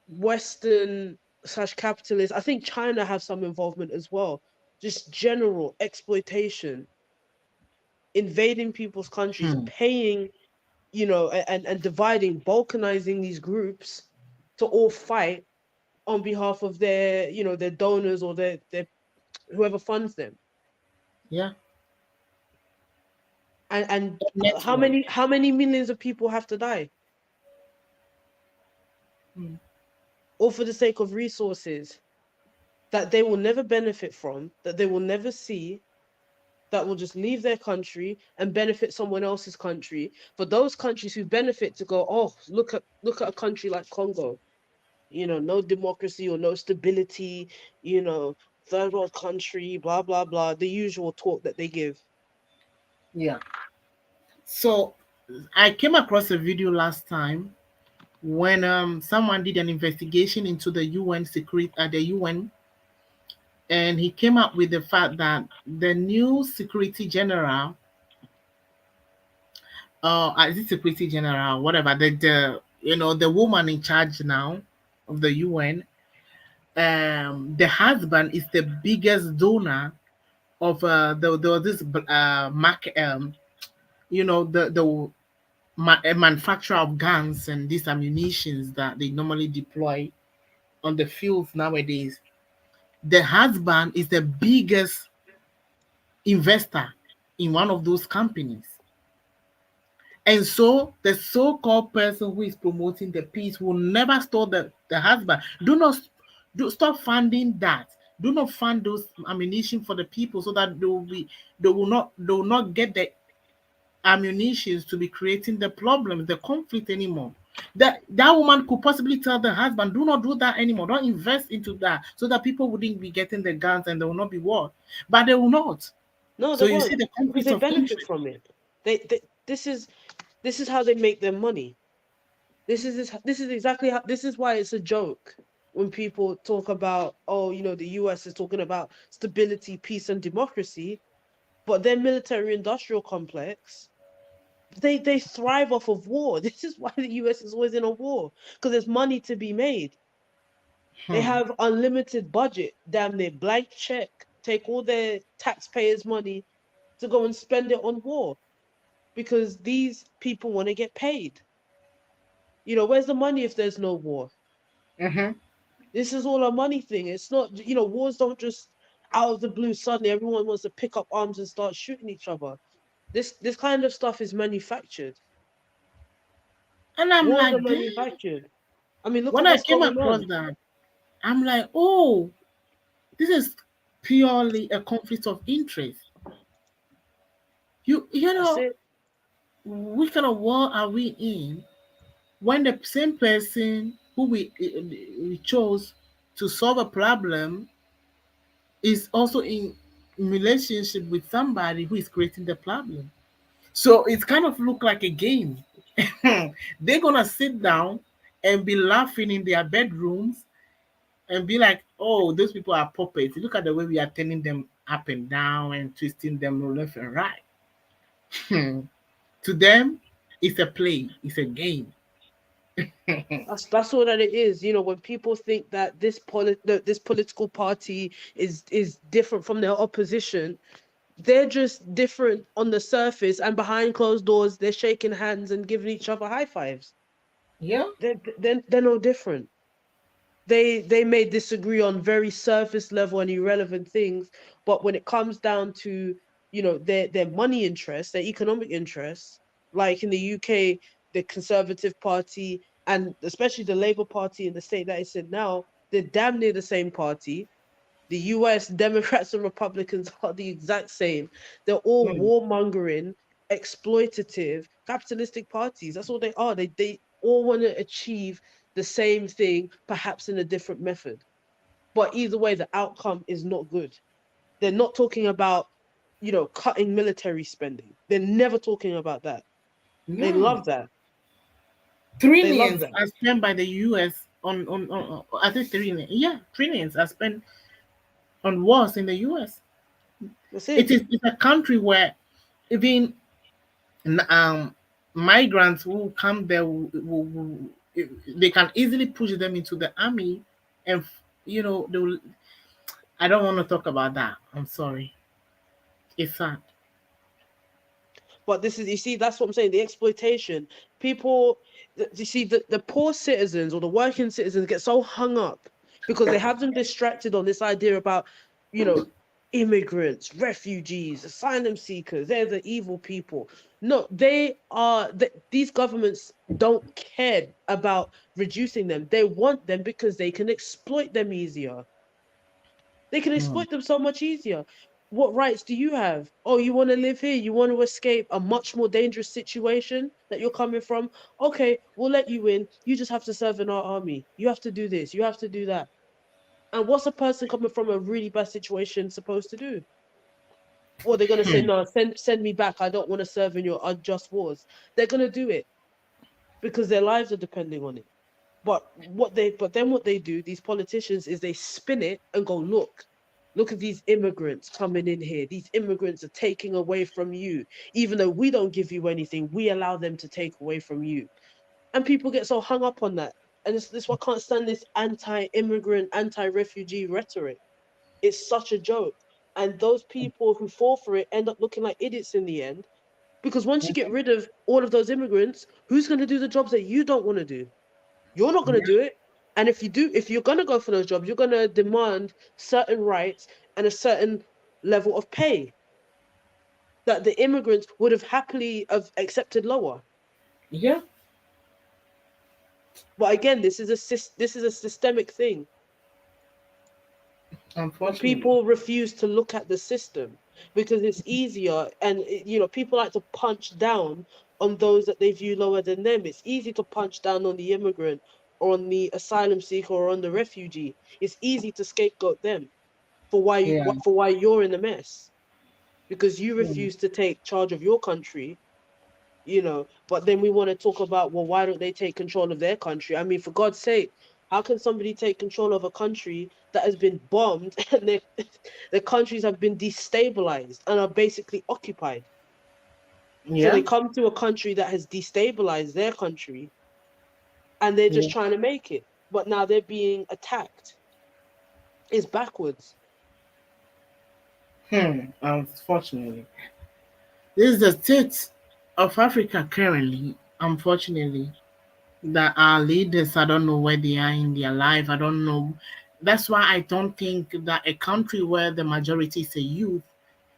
Western slash capitalist. I think China has some involvement as well. Just general exploitation, invading people's countries, Hmm. paying, and dividing, balkanizing these groups to all fight on behalf of their donors or their whoever funds them. Yeah. And how Network. many millions of people have to die, Hmm. all for the sake of resources that they will never benefit from, that they will never see, that will just leave their country and benefit someone else's country. For those countries who benefit to go, oh, look at a country like Congo, no democracy or no stability, third world country, blah blah blah, the usual talk that they give. Yeah. So I came across a video last time when someone did an investigation into the UN security the UN, and he came up with the fact that the new security general, is it security general, whatever, the woman in charge now of the UN, the husband is the biggest donor of the this mark, the manufacturer of guns and these ammunitions that they normally deploy on the fields nowadays. The husband is the biggest investor in one of those companies. And so the so-called person who is promoting the peace will never stop the husband. Stop funding that. Do not fund those ammunition for the people so that they will not get the ammunition to be creating the problem, the conflict anymore. That woman could possibly tell the husband, do not do that anymore. Don't invest into that, so that people wouldn't be getting the guns and there will not be war. But they will not. No, So they you see won't, the because conflict they of benefit interest. from it. They this is how they make their money. This is exactly how, this is why it's a joke when people talk about, oh, the US is talking about stability, peace, and democracy, but their military industrial complex, they thrive off of war. This is why the US is always in a war, because there's money to be made. They Hmm. have unlimited budget, damn near blank check, take all their taxpayers' money to go and spend it on war, because these people want to get paid. Where's the money if there's no war? Mm-hmm. This is all a money thing. It's not, wars don't just out of the blue suddenly everyone wants to pick up arms and start shooting each other. This kind of stuff is manufactured. And I'm Wars are like, damn. manufactured. I mean, look When at I what's came going across on. that, I'm like, oh, this is purely a conflict of interest. You That's know, it. which kind of war are we in when the same person who we chose to solve a problem is also in relationship with somebody who is creating the problem? So it kind of look like a game. They're gonna sit down and be laughing in their bedrooms and be like, "Oh, those people are puppets. Look at the way we are turning them up and down and twisting them left and right." To them, it's a play. It's a game. That's all that it is. When people think that this political party is different from their opposition, they're just different on the surface, and behind closed doors, they're shaking hands and giving each other high fives. Yeah. They're no different. They may disagree on very surface level and irrelevant things, but when it comes down to their money interests, their economic interests, like in the UK, the Conservative Party and especially the Labour Party in the state that it's in now, they're damn near the same party. The US Democrats and Republicans are the exact same. They're all Hmm. warmongering, exploitative, capitalistic parties. That's all they are. They all want to achieve the same thing, perhaps in a different method. But either way, the outcome is not good. They're not talking about, cutting military spending. They're never talking about that. They No. love that. They love Trillions that. are spent by the US on I think trillion. Yeah, trillions are spent on wars in the US. That's It it. is it's a country where even um migrants who come there they can easily push them into the army and they will. I don't want to talk about that. I'm sorry. It's sad. But this is, you see, that's what I'm saying. The exploitation. People, you see, the poor citizens or the working citizens get so hung up because they have them distracted on this idea about, you know, immigrants, refugees, asylum seekers. They're the evil people. No, they are. These governments don't care about reducing them. They want them because they can exploit them easier. They can Hmm. exploit them so much easier. What rights do you have? Oh, you want to live here? You want to escape a much more dangerous situation that you're coming from? Okay, we'll let you in. You just have to serve in our army. You have to do this. You have to do that. And what's a person coming from a really bad situation supposed to do? Well, they're gonna say, Hmm. no, send me back. I don't want to serve in your unjust wars. They're gonna do it because their lives are depending on it. But then what they do, these politicians, is they spin it and go, look at these immigrants coming in here. These immigrants are taking away from you. Even though we don't give you anything, we allow them to take away from you. And people get so hung up on that. And this why I can't stand this anti-immigrant, anti-refugee rhetoric. It's such a joke. And those people who fall for it end up looking like idiots in the end. Because once you get rid of all of those immigrants, who's going to do the jobs that you don't want to do? You're not going to do it. And if you're going to go for those jobs, you're going to demand certain rights and a certain level of pay that the immigrants would have happily have accepted lower. Yeah, But again, this is a systemic thing. But unfortunately. people refuse to look at the system. because it's easier, and people like to punch down on those that they view lower than them. It's easy to punch down on the immigrant or on the asylum seeker or on the refugee. It's easy to scapegoat them for Yeah. why you're in a mess, because you Mm. refuse to take charge of your country. But then we want to talk about, well, why don't they take control of their country? I mean, for God's sake, how can somebody take control of a country that has been bombed and their countries have been destabilized and are basically occupied? So Yeah. they come to a country that has destabilized their country, and they're Yeah. just trying to make it, but now they're being attacked. It's backwards. Unfortunately, this is the state of Africa currently. Unfortunately, that our leaders, I don't know where they are in their life. I don't know. That's why I don't think that a country where the majority is a youth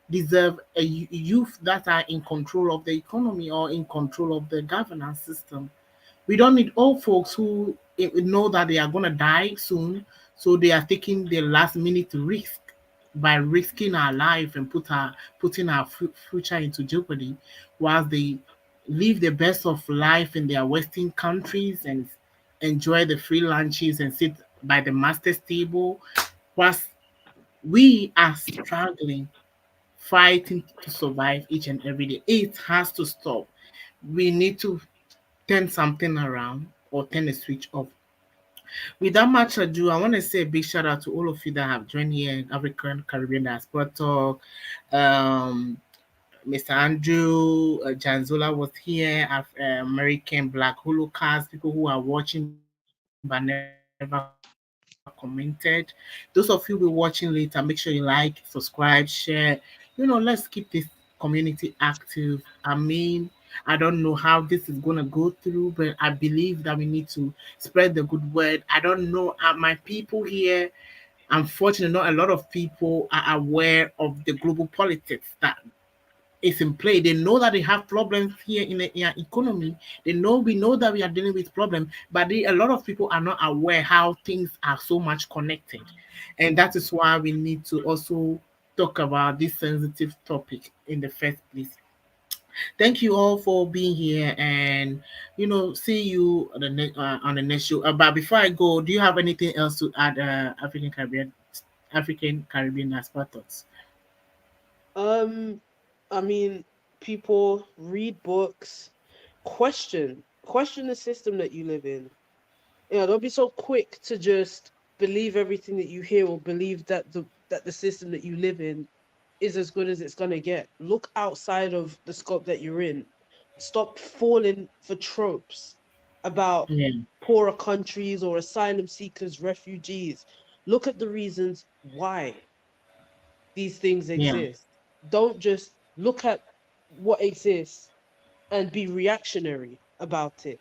deserve a youth that are in control of the economy or in control of the governance system. We don't need old folks who know that they are going to die soon, so they are taking the last minute risk by risking our life and putting our future into jeopardy, whilst they live the best of life in their Western countries and enjoy the free lunches and sit by the master's table, whilst we are struggling, fighting to survive each and every day. It has to stop. We need to turn something around or turn a switch off. Without much ado, I want to say a big shout out to all of you that have joined here in African Caribbean Diaspora Talk. Um, Mr. Andrew Janzola was here, American Black Holocaust, people who are watching but never commented. Those of you who are watching later, make sure you like, subscribe, share. Let's keep this community active. I mean, I don't know how this is going to go through, but I believe that we need to spread the good word. I don't know, my people here, unfortunately, not a lot of people are aware of the global politics that is in play. They know that they have problems here in the economy. We know that we are dealing with problems, but a lot of people are not aware how things are so much connected, and that is why we need to also talk about this sensitive topic in the first place. Thank you all for being here, and see you on the next show. But before I go, do you have anything else to add? African Caribbean as thoughts. Um, I mean, people read books, question the system that you live in. Don't be so quick to just believe everything that you hear, or believe that the system that you live in is as good as it's gonna get. Look outside of the scope that you're in. Stop falling for tropes about Yeah, poorer countries or asylum seekers, refugees. Look at the reasons why these things yeah. exist. Don't just look at what exists and be reactionary about it.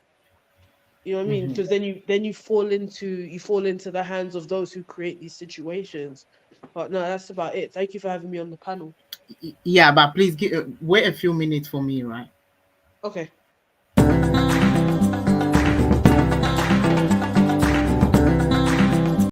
You know what I mean? Mhm. Because then you fall into the hands of those who create these situations. But no, that's about it. Thank you for having me on the panel. Yeah, but please wait a few minutes for me, right? Okay.